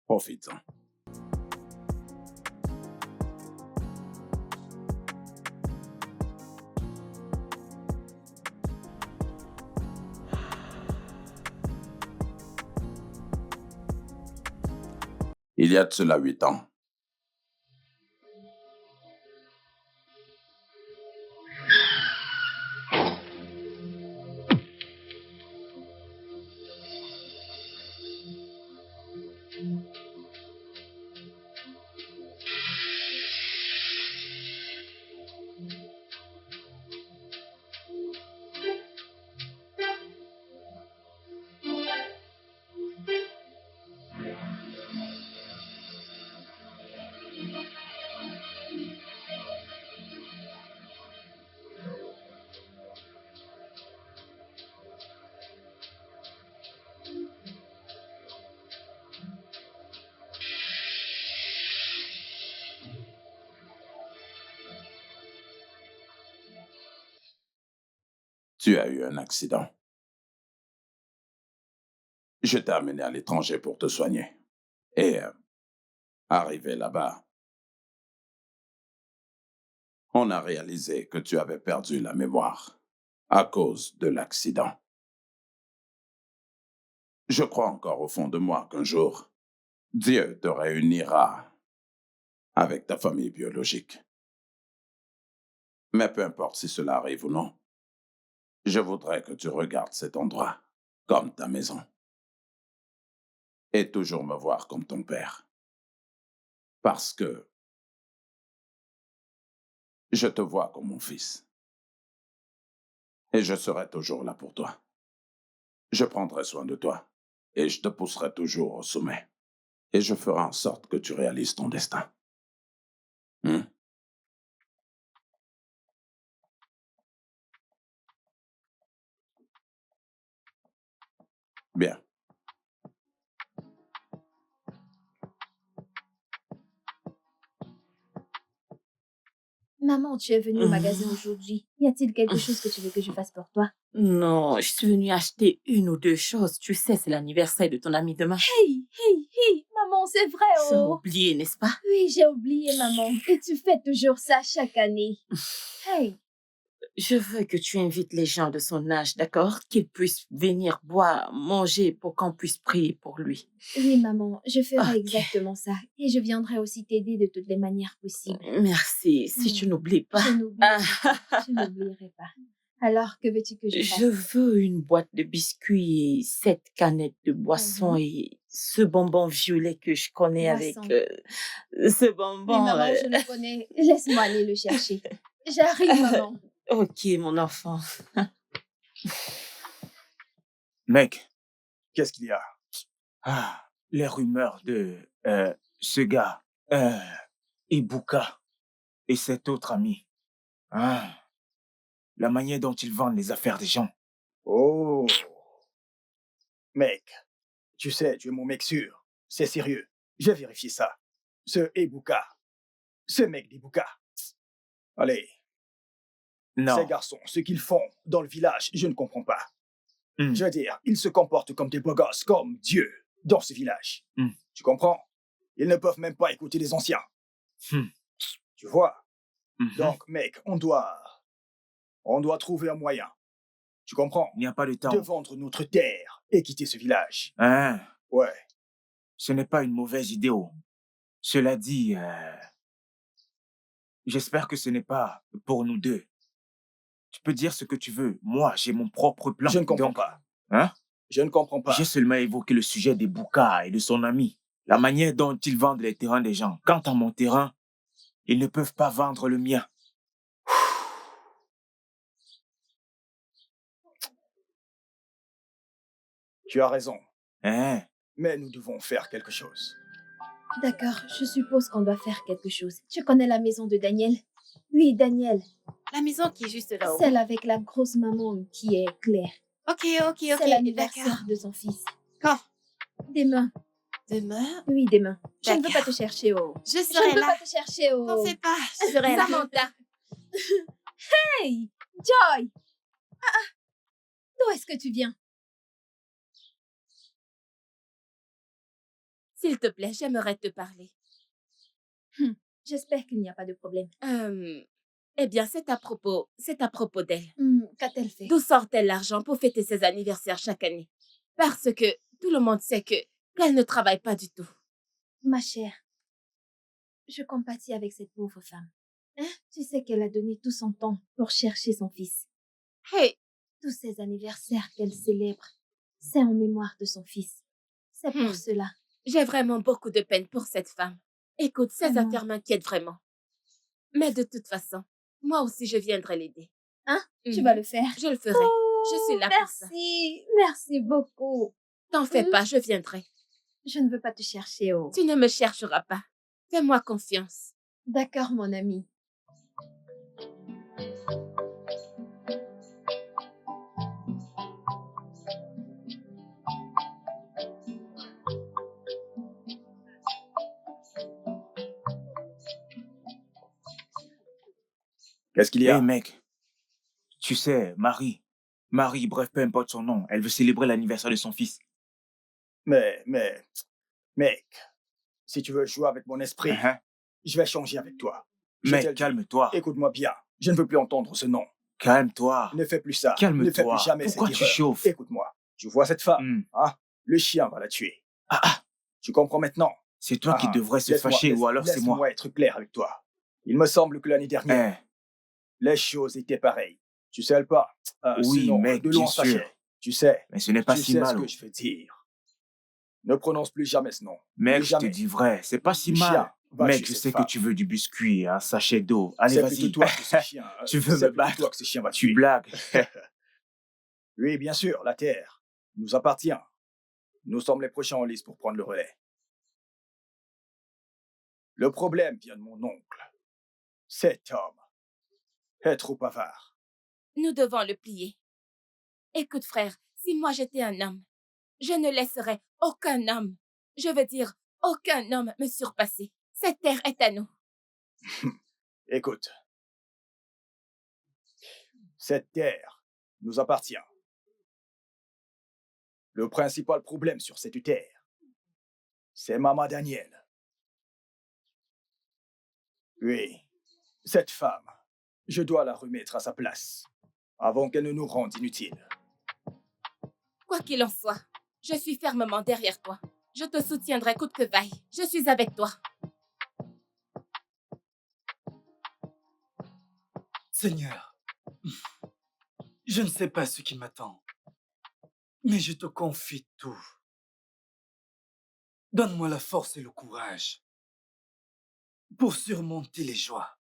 Profite-en. Il y a de cela 8 ans, tu as eu un accident. Je t'ai amené à l'étranger pour te soigner. Et arrivé là-bas, on a réalisé que tu avais perdu la mémoire à cause de l'accident. Je crois encore au fond de moi qu'un jour, Dieu te réunira avec ta famille biologique. Mais peu importe si cela arrive ou non, je voudrais que tu regardes cet endroit comme ta maison. Et toujours me voir comme ton père. Parce que je te vois comme mon fils. Et je serai toujours là pour toi. Je prendrai soin de toi. Et je te pousserai toujours au sommet. Et je ferai en sorte que tu réalises ton destin. Bien.
Maman, tu es venue au magasin aujourd'hui. Y a-t-il quelque chose que tu veux que je fasse pour toi?
Non, je suis venue acheter une ou deux choses. Tu sais, c'est l'anniversaire de ton ami demain.
Hey, hey, hey, maman, c'est vrai,
Tu as
oh.
oublié, n'est-ce pas?
Oui, j'ai oublié, maman. Et tu fais toujours ça chaque année. Hey.
Je veux que tu invites les gens de son âge, d'accord? Qu'ils puissent venir boire, manger pour qu'on puisse prier pour lui.
Oui, maman, je ferai
Ok.
exactement ça. Et je viendrai aussi t'aider de toutes les manières possibles.
Merci, si tu n'oublies pas.
Je n'oublierai pas. Je n'oublierai pas. Alors, que veux-tu que je fasse?
Je veux une boîte de biscuits et 7 canettes de boisson et ce bonbon violet que je connais
Boisson.
avec ce bonbon.
Oui, maman, je le connais. Laisse-moi aller le chercher. J'arrive, maman.
Ok, mon enfant.
Mec,
Qu'est-ce qu'il y a?
les rumeurs de ce gars, Ibuka, et cet autre ami. La manière dont ils vendent les affaires des gens.
Oh. Mec, tu sais, tu es mon mec sûr. C'est sérieux. J'ai vérifié ça. Ce Ebuka. Ce mec d'Ibuka. Allez.
Non.
Ces garçons, ce qu'ils font dans le village, je ne comprends pas. Je veux dire, ils se comportent comme des beaux gosses, comme Dieu, dans ce village. Tu comprends? Ils ne peuvent même pas écouter les anciens. Tu vois? Donc, mec, on doit trouver un moyen. Tu comprends?
Il n'y a pas de temps.
De vendre notre terre et quitter ce village.
Hein?
Ouais.
Ce n'est pas une mauvaise idée. Cela dit, j'espère que ce n'est pas pour nous deux. Tu peux dire ce que tu veux. Moi, j'ai mon propre plan.
Je ne comprends
Donc,
pas.
hein?
Je ne comprends pas.
J'ai seulement évoqué le sujet des Bouka et de son ami. La manière dont ils vendent les terrains des gens. Quant à mon terrain, ils ne peuvent pas vendre le mien.
Tu as raison.
Hein?
Mais nous devons faire quelque chose.
D'accord, je suppose qu'on doit faire quelque chose. Tu connais la maison de Daniel? Oui, Daniel.
La maison qui est juste là-haut.
Celle avec la grosse maman qui est Claire.
Ok,
C'est l'anniversaire de son fils.
Quand?
Demain.
Demain?
Oui, demain. Je ne veux
D'accord.
pas te chercher, oh.
Je
Je
serai
ne veux
là.
pas te chercher, oh.
T'en fais pas, je serai là.
Samantha. Hey, Joy. D'où est-ce que tu viens?
S'il te plaît, j'aimerais te parler.
J'espère qu'il n'y a pas de problème.
Eh bien, c'est à propos d'elle.
Qu'a-t-elle fait?
D'où sort-elle l'argent pour fêter ses anniversaires chaque année? Parce que tout le monde sait qu'elle ne travaille pas du tout.
Ma chère, je compatis avec cette pauvre femme. Hein? Tu sais qu'elle a donné tout son temps pour chercher son fils.
Hey,
Tous ces anniversaires qu'elle célèbre, c'est en mémoire de son fils. C'est pour cela.
j'ai vraiment beaucoup de peine pour cette femme. Écoute, ces
Vraiment.
affaires m'inquiètent vraiment. Mais de toute façon, moi aussi je viendrai l'aider.
Hein? Tu
Mhm.
vas le faire?
Je le ferai. Je suis là pour ça.
Merci. Merci beaucoup.
T'en fais pas, je viendrai.
Je ne veux pas te chercher, oh.
Tu ne me chercheras pas. Fais-moi confiance.
D'accord, mon ami.
Qu'est-ce qu'il y a?
Hey mec, tu sais, Marie, bref, peu importe son nom, elle veut célébrer l'anniversaire de son fils.
Mais, mec, si tu veux jouer avec mon esprit,
Hein?
je vais changer avec toi. Je te le
Mec,
dis.
calme-toi.
Écoute-moi bien. Je ne veux plus entendre ce nom.
Calme-toi.
Ne fais plus ça. Ne fais
Calme-toi.
plus jamais
Pourquoi
cette
tu
erreur.
chauffes?
Écoute-moi. Tu vois cette femme, hein? Le chien va la tuer. Tu comprends maintenant?
C'est toi qui devrais se fâcher ou alors c'est moi.
Laisse-moi être clair avec toi. Il me semble que l'année dernière,
Hein?
les choses étaient pareilles. Tu sais pas?
Oui,
sinon,
mec,
de
bien
l'eau en
sûr.
sachet. Tu sais.
Mais ce n'est pas
tu
si
sais
mal.
ce que je veux dire. Ne prononce plus jamais ce nom.
Mec,
Plus
je te
jamais.
dis vrai, c'est pas si
Le
mal.
chien va
Mec,
tuer
je
cette
sais
femme.
que tu veux du biscuit, un sachet d'eau. Allez,
C'est
vas-y.
plutôt toi que ce chien.
Tu veux
c'est
me
plutôt
battre?
toi que ce chien va
Tu
tuer.
blagues.
Oui, bien sûr, la terre nous appartient. Nous sommes les prochains en liste pour prendre le relais. Le problème vient de mon oncle. Cet homme est trop avare.
Nous devons le plier. Écoute, frère, si moi j'étais un homme, je ne laisserais aucun homme, je veux dire aucun homme me surpasser. Cette terre est à nous.
Écoute, cette terre nous appartient. Le principal problème sur cette terre, c'est Maman Daniel. Oui, cette femme, je dois la remettre à sa place, avant qu'elle ne nous rende inutiles.
Quoi qu'il en soit, je suis fermement derrière toi. Je te soutiendrai coûte que vaille. Je suis avec toi.
Seigneur, je ne sais pas ce qui m'attend, mais je te confie tout. Donne-moi la force et le courage pour surmonter les joies,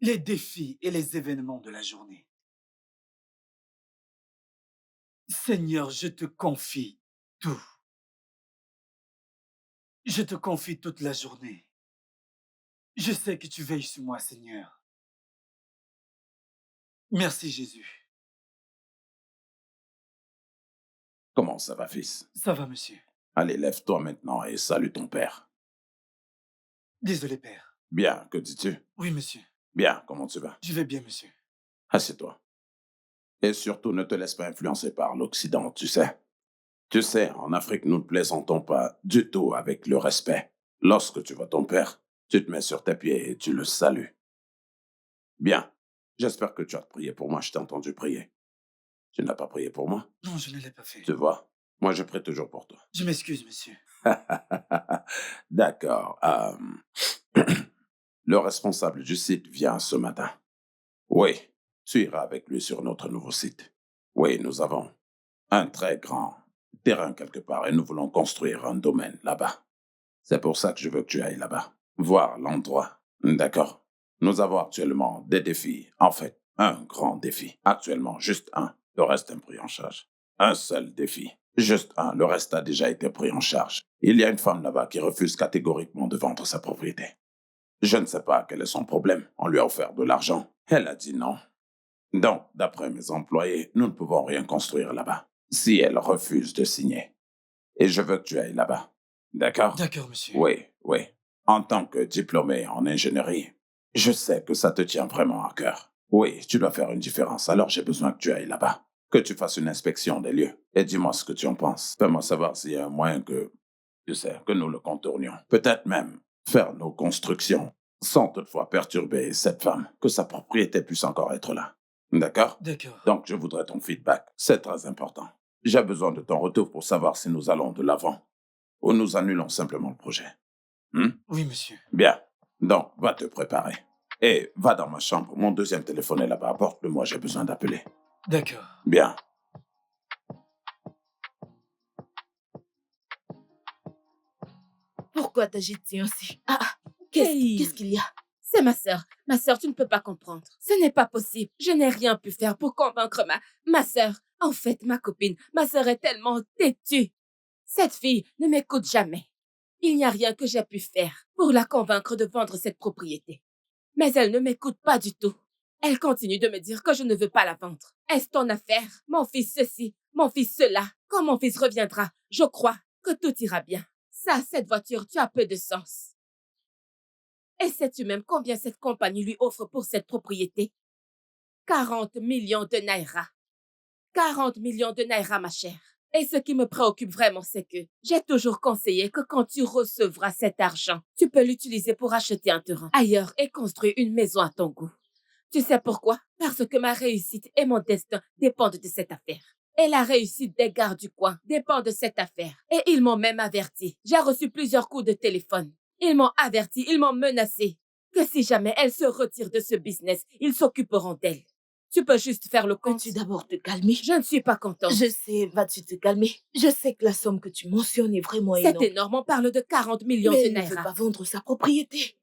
les défis et les événements de la journée. Seigneur, je te confie tout. Je te confie toute la journée. Je sais que tu veilles sur moi, Seigneur. Merci, Jésus.
Comment ça va, fils?
Ça va, monsieur.
Allez, lève-toi maintenant et salue ton père.
Désolé, père.
Bien, que dis-tu?
Oui, monsieur.
Bien, comment tu vas?
Je vais bien, monsieur.
Assieds-toi. Et surtout, ne te laisse pas influencer par l'Occident, tu sais. Tu sais, en Afrique, nous ne plaisantons pas du tout avec le respect. Lorsque tu vois ton père, tu te mets sur tes pieds et tu le salues. Bien. J'espère que tu as prié pour moi, je t'ai entendu prier. Tu n'as pas prié pour moi?
Non, je ne l'ai pas fait.
Tu vois, moi je prie toujours pour toi.
Je m'excuse, monsieur.
D'accord. Le responsable du site vient ce matin. Oui, tu iras avec lui sur notre nouveau site. Oui, nous avons un très grand terrain quelque part et nous voulons construire un domaine là-bas. C'est pour ça que je veux que tu ailles là-bas, voir l'endroit. D'accord. Nous avons actuellement des défis. En fait, un grand défi. Actuellement, juste un. Le reste est pris en charge. Un seul défi. Juste un. Le reste a déjà été pris en charge. Il y a une femme là-bas qui refuse catégoriquement de vendre sa propriété. Je ne sais pas quel est son problème. On lui a offert de l'argent. Elle a dit non. Donc, d'après mes employés, nous ne pouvons rien construire là-bas si elle refuse de signer. Et je veux que tu ailles là-bas. D'accord?
D'accord, monsieur.
Oui, oui. En tant que diplômé en ingénierie, je sais que ça te tient vraiment à cœur. Oui, tu dois faire une différence, alors j'ai besoin que tu ailles là-bas. Que tu fasses une inspection des lieux. Et dis-moi ce que tu en penses. Fais-moi savoir s'il y a un moyen que, tu sais, que nous le contournions. Peut-être même faire nos constructions sans toutefois perturber cette femme, que sa propriété puisse encore être là. D'accord?
D'accord.
Donc, je voudrais ton feedback. C'est très important. J'ai besoin de ton retour pour savoir si nous allons de l'avant ou nous annulons simplement le projet.
Oui, monsieur.
Bien. Donc, va te préparer. Et va dans ma chambre. Mon deuxième téléphone est là-bas. Apporte-le-moi, j'ai besoin d'appeler.
D'accord.
Bien.
Pourquoi t'agites-tu ainsi?
Hey.
Qu'est-ce qu'il y a? C'est ma sœur. Ma sœur, tu ne peux pas comprendre. Ce n'est pas possible. Je n'ai rien pu faire pour convaincre ma sœur. En fait, ma copine, ma sœur est tellement têtue. Cette fille ne m'écoute jamais. Il n'y a rien que j'ai pu faire pour la convaincre de vendre cette propriété. Mais elle ne m'écoute pas du tout. Elle continue de me dire que je ne veux pas la vendre. Est-ce ton affaire? Mon fils ceci, mon fils cela. Quand mon fils reviendra, je crois que tout ira bien. Ça, cette voiture, tu as peu de sens. Et sais-tu même combien cette compagnie lui offre pour cette propriété? 40 millions de naira. 40 millions de naira, ma chère. Et ce qui me préoccupe vraiment, c'est que j'ai toujours conseillé que quand tu recevras cet argent, tu peux l'utiliser pour acheter un terrain ailleurs et construire une maison à ton goût. Tu sais pourquoi? Parce que ma réussite et mon destin dépendent de cette affaire. Et la réussite des gars du coin dépend de cette affaire. Et ils m'ont même averti. J'ai reçu plusieurs coups de téléphone. Ils m'ont averti, ils m'ont menacé que si jamais elle se retire de ce business, ils s'occuperont d'elle. Tu peux juste faire le compte.
Peux-tu d'abord te calmer?
Je ne suis pas contente.
Je sais, vas-tu te calmer? Je sais que la somme que tu mentionnes est vraiment énorme.
C'est énorme, on parle de 40 millions
Mais
de
elle ne veut
naira.
pas vendre sa propriété.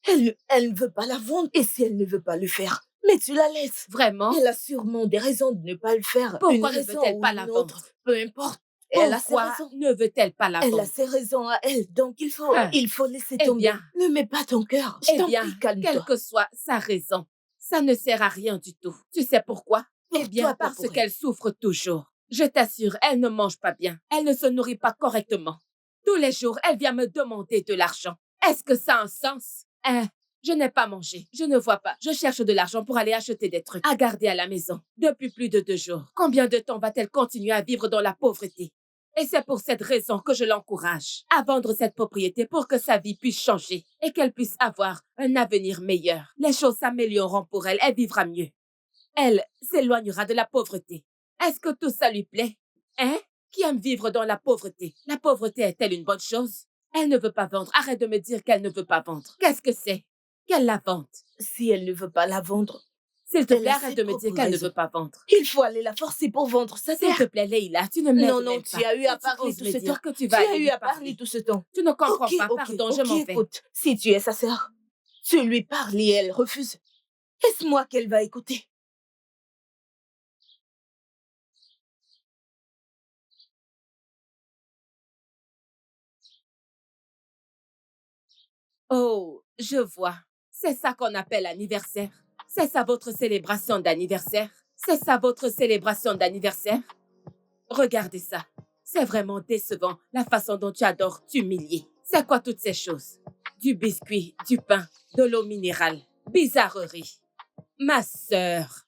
Elle ne veut pas la vendre. Et si elle ne veut pas le faire, mais tu la laisses.
Vraiment?
Elle a sûrement des raisons de ne pas le faire.
Pourquoi
Une
ne
raison
veut-elle
ou
pas la
une
vendre?
autre, peu importe. Elle a ses
Pourquoi
raisons.
ne veut-elle pas la
Elle
vendre?
a ses raisons à elle, donc il faut laisser
Eh
tomber.
bien.
Ne mets pas ton cœur. Je
Eh
t'en
bien,
prie, calme-toi.
quelle que soit sa raison, ça ne sert à rien du tout. Tu sais pourquoi?
Pour
Eh bien,
toi, pas
parce
pour elle.
qu'elle souffre toujours. Je t'assure, elle ne mange pas bien. Elle ne se nourrit pas correctement. Tous les jours, elle vient me demander de l'argent. Est-ce que ça a un sens? Je n'ai pas mangé. Je ne vois pas. Je cherche de l'argent pour aller acheter des trucs à garder à la maison depuis plus de 2 jours. Combien de temps va-t-elle continuer à vivre dans la pauvreté? Et c'est pour cette raison que je l'encourage à vendre cette propriété pour que sa vie puisse changer et qu'elle puisse avoir un avenir meilleur. Les choses s'amélioreront pour elle, elle vivra mieux. Elle s'éloignera de la pauvreté. Est-ce que tout ça lui plaît? Qui aime vivre dans la pauvreté? La pauvreté est-elle une bonne chose? Elle ne veut pas vendre. Arrête de me dire qu'elle ne veut pas vendre. Qu'est-ce que c'est? Qu'elle la vende.
Si elle ne veut pas la vendre,
S'il te
elle
plaît,
a
arrête
ses
de me dire
propres
qu'elle ne
raisons.
veut pas vendre.
Il faut aller la forcer pour vendre sa
S'il
terre.
te plaît, Leïla, tu ne m'aides
Non,
même
tu
pas.
as eu à
Tu
parler
oses
tout
me
ce
dire
temps.
que tu
Tu
vas
as
aller
eu
lui
à
parler.
parler tout ce temps.
Tu ne comprends pas, pardon, je m'en vais.
Écoute, si tu es sa sœur, tu lui parles et elle refuse. Est-ce moi qu'elle va écouter?
Oh, je vois. C'est ça qu'on appelle anniversaire. C'est ça votre célébration d'anniversaire. C'est ça votre célébration d'anniversaire. Regardez ça. C'est vraiment décevant la façon dont tu adores t'humilier. C'est quoi toutes ces choses? Du biscuit, du pain, de l'eau minérale. Bizarrerie. Ma sœur,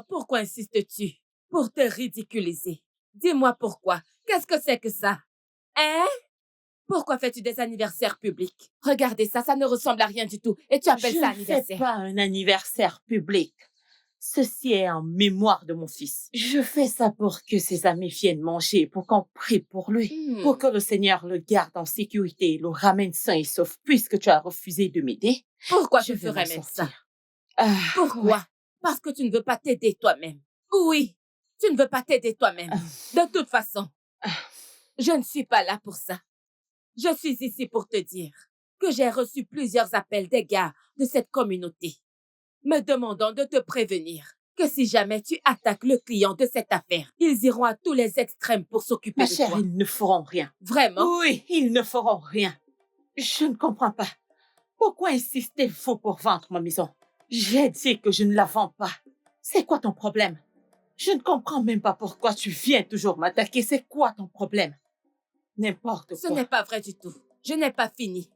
pourquoi insistes-tu? Pour te ridiculiser. Dis-moi pourquoi. Qu'est-ce que c'est que ça? Pourquoi fais-tu des anniversaires publics? Regardez ça, ça ne ressemble à rien du tout. Et tu appelles ça
Je ne fais
anniversaire?
pas un anniversaire public. Ceci est en mémoire de mon fils. Je fais ça pour que ses amis viennent manger, pour qu'on prie pour lui, pour que le Seigneur le garde en sécurité et le ramène sain et sauf. Puisque tu as refusé de m'aider,
Pourquoi
je
tu
vais
ferais
m'en
même ça?
sortir. Ah,
Pourquoi?
ouais.
Parce que tu ne veux pas t'aider toi-même. Oui, tu ne veux pas t'aider toi-même. De toute façon, je ne suis pas là pour ça. Je suis ici pour te dire que j'ai reçu plusieurs appels des gars de cette communauté me demandant de te prévenir que si jamais tu attaques le client de cette affaire, ils iront à tous les extrêmes pour s'occuper
Ma
de
chère,
toi.
ils ne feront rien.
Vraiment?
Oui, ils ne feront rien. Je ne comprends pas. Pourquoi insistez-vous pour vendre ma maison? J'ai dit que je ne la vends pas. C'est quoi ton problème? Je ne comprends même pas pourquoi tu viens toujours m'attaquer. C'est quoi ton problème? N'importe quoi.
Ce n'est pas vrai du tout. Je n'ai pas fini.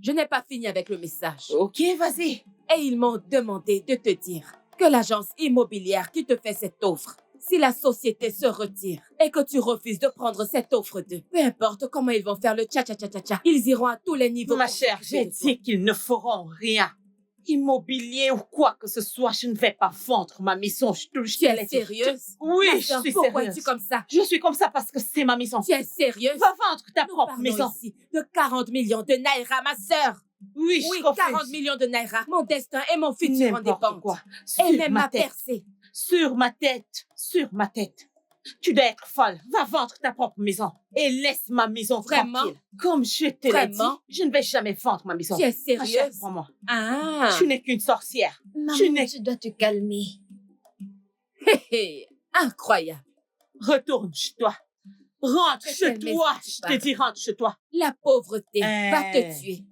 Je n'ai pas fini avec le message.
Ok, vas-y.
Et ils m'ont demandé de te dire que l'agence immobilière qui te fait cette offre, si la société se retire et que tu refuses de prendre cette offre d'eux, peu importe comment ils vont faire le tcha-tcha-tcha-tcha, ils iront à tous les niveaux.
Ma chère, j'ai dit qu'ils ne feront rien. Immobilier ou quoi que ce soit, je ne vais pas vendre ma maison.
Tu es sérieuse?
Oui,
Ma
je
sœur,
suis
pourquoi
sérieuse.
es-tu comme ça?
Je suis comme ça parce que c'est ma maison.
Tu es sérieuse?
Va vendre ta
Nous
propre
parlons
maison.
ici de 40 millions de naira, ma sœur.
Oui,
Oui,
je refuse.
40 millions de naira. Mon destin et mon futur en
N'importe
dépendent.
quoi.
Et
Sur
même
ma
ma
tête.
percée.
Sur ma tête. Sur ma tête. Tu dois être folle. Va vendre ta propre maison. Et laisse ma maison
Vraiment?
tranquille. Comme je te l'ai dit,
Vraiment?
je ne vais jamais vendre ma maison.
Tu es
Ma chère,
sérieuse?
prends-moi.
Ah.
Tu n'es qu'une sorcière.
Maman, tu dois te calmer.
Hé, hé, incroyable.
Retourne chez toi. Rentre
De
chez
quelle maison
toi.
tu
Je te
parles?
dis, rentre chez toi.
La pauvreté va te tuer.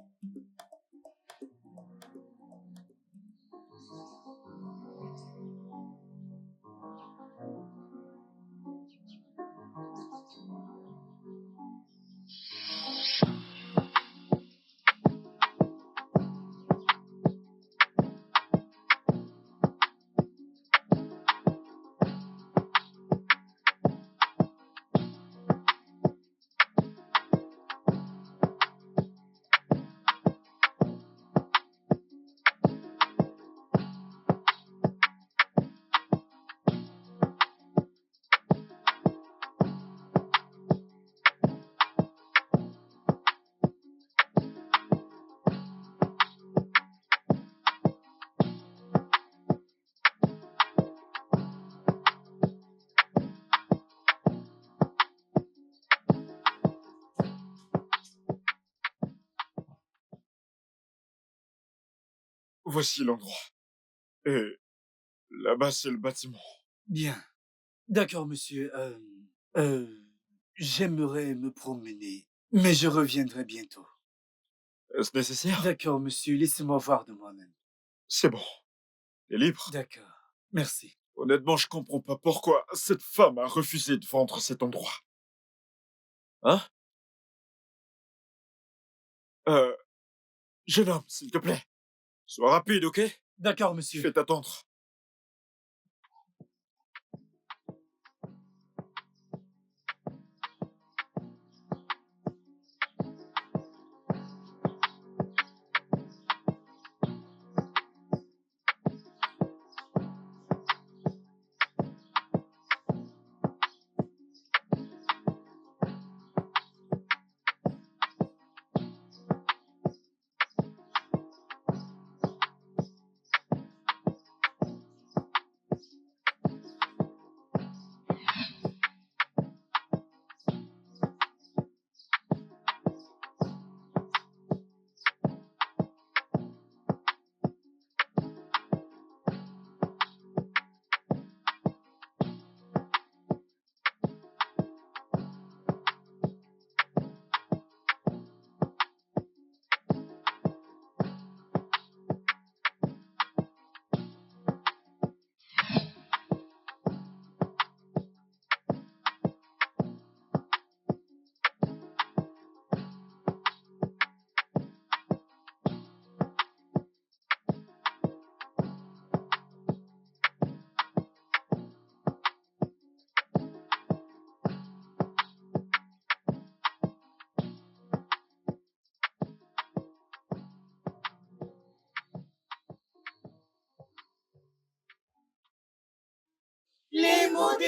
Voici l'endroit. Et là-bas, c'est le bâtiment.
Bien. D'accord, monsieur. J'aimerais me promener, mais je reviendrai bientôt.
Est-ce nécessaire?
D'accord, monsieur. Laissez-moi voir de moi-même.
C'est bon. T'es libre?
D'accord. Merci.
Honnêtement, je comprends pas pourquoi cette femme a refusé de vendre cet endroit. Hein? Jeune homme, s'il te plaît. Sois rapide, ok?
D'accord,
Je
monsieur.
vais t'attendre.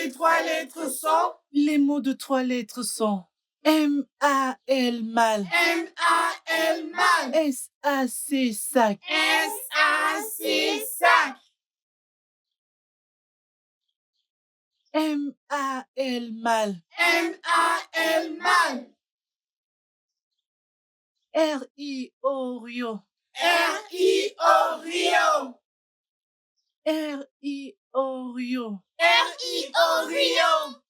Les 3 lettres sont? Les mots de 3 lettres sont M-A-L mal.
M-A-L mal.
S-A-C sac.
S-A-C sac.
M-A-L mal.
M-A-L mal.
R-I-O Rio.
R-I-O Rio.
R-I-O Rio.
R-I-O Rio.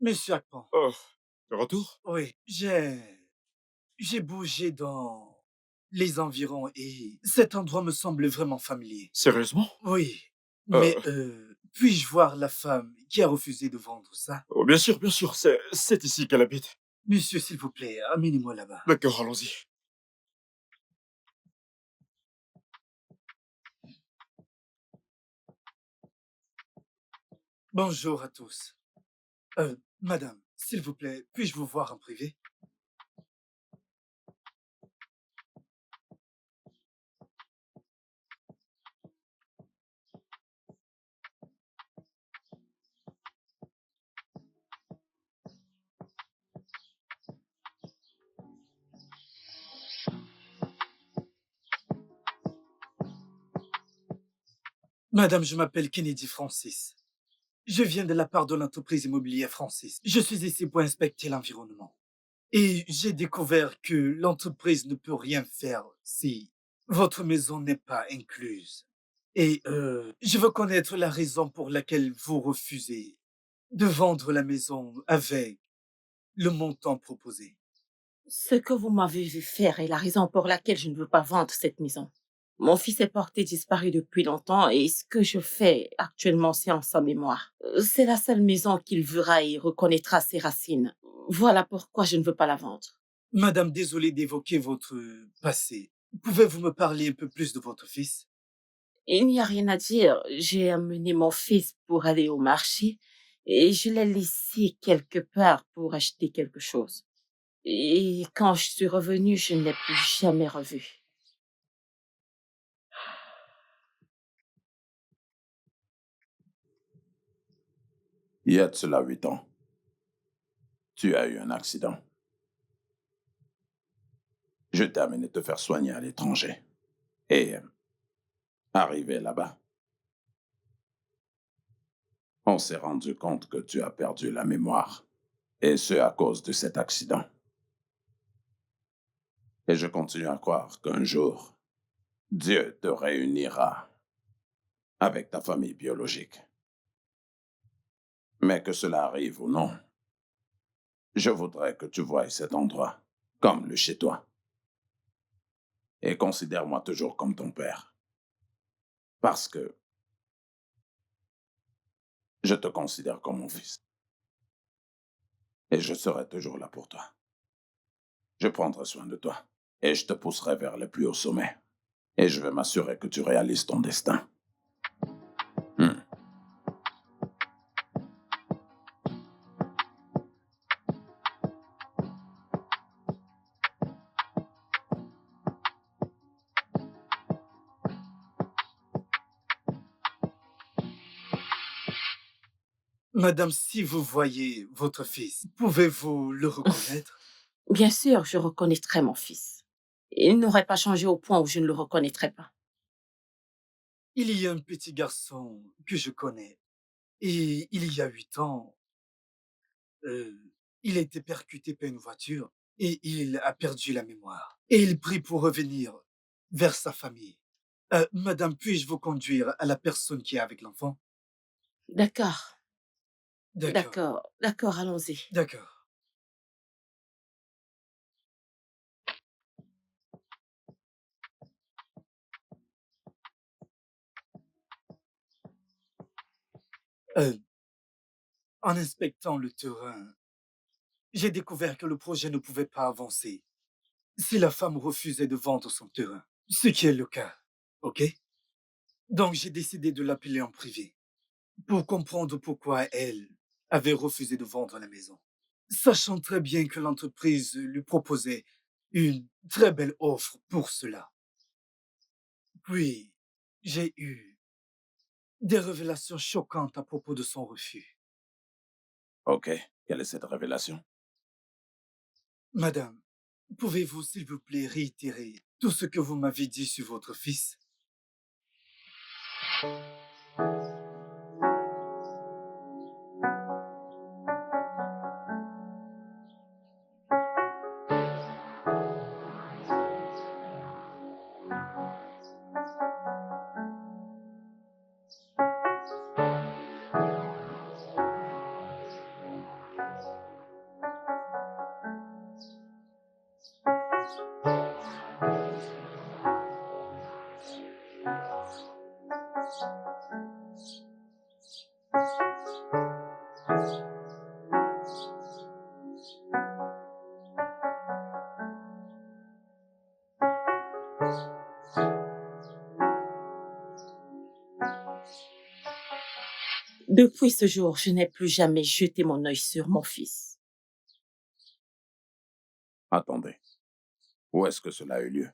Monsieur Akpan.
Oh, de retour?
Oui, j'ai bougé dans les environs et cet endroit me semble vraiment familier.
Sérieusement?
Oui, mais puis-je voir la femme qui a refusé de vendre ça?
Oh, bien sûr, c'est ici qu'elle habite.
Monsieur, s'il vous plaît, amenez-moi là-bas.
D'accord, allons-y.
Bonjour à tous. Madame, s'il vous plaît, puis-je vous voir en privé? Madame, je m'appelle Kennedy Francis. Je viens de la part de l'entreprise immobilière Francis. Je suis ici pour inspecter l'environnement. Et j'ai découvert que l'entreprise ne peut rien faire si votre maison n'est pas incluse. Et je veux connaître la raison pour laquelle vous refusez de vendre la maison avec le montant proposé.
Ce que vous m'avez vu faire est la raison pour laquelle je ne veux pas vendre cette maison. Mon fils est porté disparu depuis longtemps et ce que je fais actuellement, c'est en sa mémoire. C'est la seule maison qu'il verra et reconnaîtra ses racines. Voilà pourquoi je ne veux pas la vendre.
Madame, désolé d'évoquer votre passé. Pouvez-vous me parler un peu plus de votre fils?
Il n'y a rien à dire. J'ai amené mon fils pour aller au marché et je l'ai laissé quelque part pour acheter quelque chose. Et quand je suis revenue, je ne l'ai plus jamais revu.
Il y a de cela 8 ans, tu as eu un accident. Je t'ai amené te faire soigner à l'étranger. Et arrivé là-bas, on s'est rendu compte que tu as perdu la mémoire. Et ce à cause de cet accident. Et je continue à croire qu'un jour, Dieu te réunira avec ta famille biologique. Mais que cela arrive ou non, je voudrais que tu voies cet endroit comme le chez toi. Et considère-moi toujours comme ton père. Parce que je te considère comme mon fils. Et je serai toujours là pour toi. Je prendrai soin de toi. Et je te pousserai vers le plus haut sommet. Et je vais m'assurer que tu réalises ton destin.
Madame, si vous voyez votre fils, pouvez-vous le reconnaître?
Bien sûr, je reconnaîtrai mon fils. Il n'aurait pas changé au point où je ne le reconnaîtrais pas.
Il y a un petit garçon que je connais. Et il y a 8 ans, euh, il a été percuté par une voiture et il a perdu la mémoire. Et il prie pour revenir vers sa famille. Madame, puis-je vous conduire à la personne qui est avec l'enfant?
D'accord,
D'accord,
d'accord, allons-y.
d'accord. Euh, En inspectant le terrain, j'ai découvert que le projet ne pouvait pas avancer si la femme refusait de vendre son terrain, ce qui est le cas, ok? Donc j'ai décidé de l'appeler en privé pour comprendre pourquoi elle avait refusé de vendre la maison, sachant très bien que l'entreprise lui proposait une très belle offre pour cela. Puis, j'ai eu des révélations choquantes à propos de son refus.
Ok, quelle est cette révélation?
Madame, pouvez-vous s'il vous plaît réitérer tout ce que vous m'avez dit sur votre fils?
Depuis ce jour, je n'ai plus jamais jeté mon œil sur mon fils.
Attendez, où est-ce que cela a eu lieu?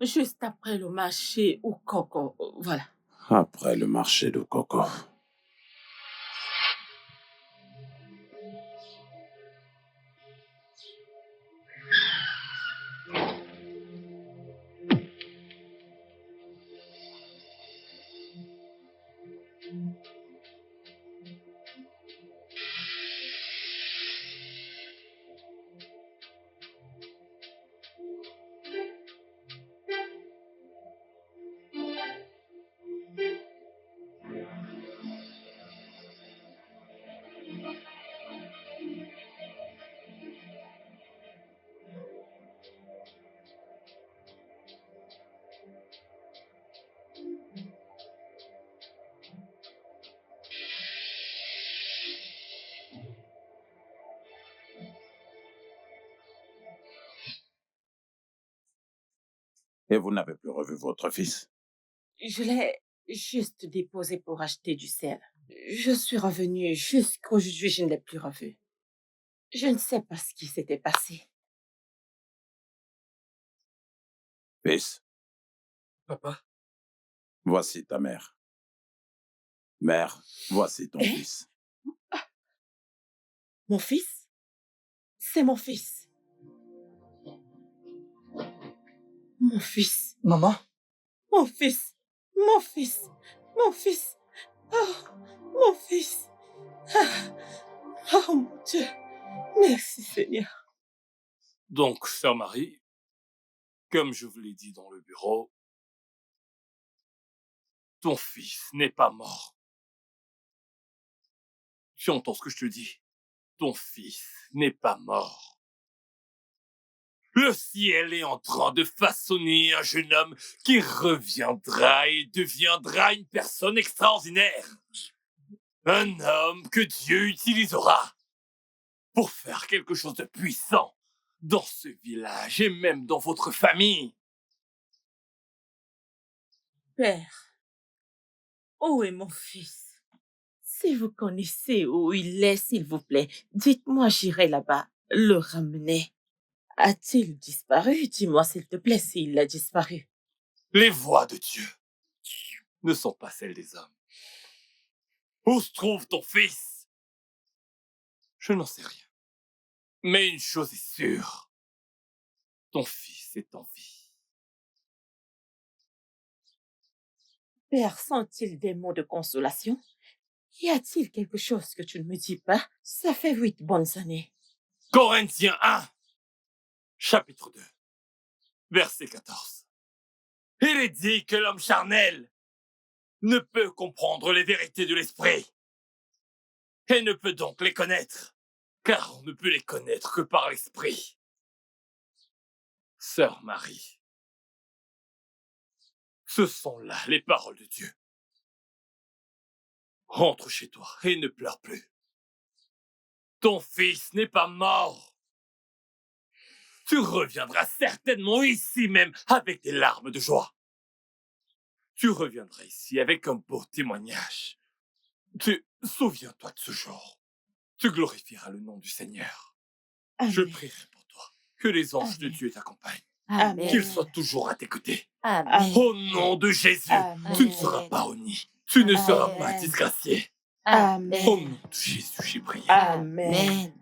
Juste après le marché au coco, voilà.
Après le marché de coco. Et vous n'avez plus revu votre fils?
Je l'ai juste déposé pour acheter du sel. Je suis revenue jusqu'aujourd'hui, je ne l'ai plus revu. Je ne sais pas ce qui s'était passé.
Fils,
Papa?
voici ta mère. Mère, voici ton fils.
Mon fils? C'est mon fils. Mon fils.
Maman?
Mon fils. Mon fils. Mon fils. Oh, mon fils. Ah. Oh mon Dieu. Merci Seigneur.
Donc, sœur Marie, comme je vous l'ai dit dans le bureau, ton fils n'est pas mort. Tu entends ce que je te dis? Ton fils n'est pas mort. Le ciel est en train de façonner un jeune homme qui reviendra et deviendra une personne extraordinaire. Un homme que Dieu utilisera pour faire quelque chose de puissant dans ce village et même dans votre famille.
Père, où est mon fils? Si vous connaissez où il est, s'il vous plaît, dites-moi, j'irai là-bas le ramener. A-t-il disparu? Dis-moi, s'il te plaît, s'il a disparu.
Les voies de Dieu ne sont pas celles des hommes. Où se trouve ton fils? Je n'en sais rien. Mais une chose est sûre. Ton fils est en vie.
Père, sont-ils des mots de consolation? Y a-t-il quelque chose que tu ne me dis pas? Ça fait 8 bonnes années.
Corinthiens 1, chapitre 2, verset 14. Il est dit que l'homme charnel ne peut comprendre les vérités de l'esprit et ne peut donc les connaître, car on ne peut les connaître que par l'esprit. Sœur Marie, ce sont là les paroles de Dieu. Rentre chez toi et ne pleure plus. Ton fils n'est pas mort. Tu reviendras certainement ici même avec des larmes de joie. Tu reviendras ici avec un beau témoignage. Souviens-toi de ce jour. Tu glorifieras le nom du Seigneur.
Amen.
Je prierai pour toi. Que les anges de Dieu t'accompagnent.
Amen.
Qu'ils soient toujours à tes côtés.
Amen.
Au nom de Jésus,
Amen.
tu ne seras pas honni. Tu ne seras pas
Amen.
disgracié.
Amen.
Au nom de Jésus, j'ai prié.
Amen.
Amen.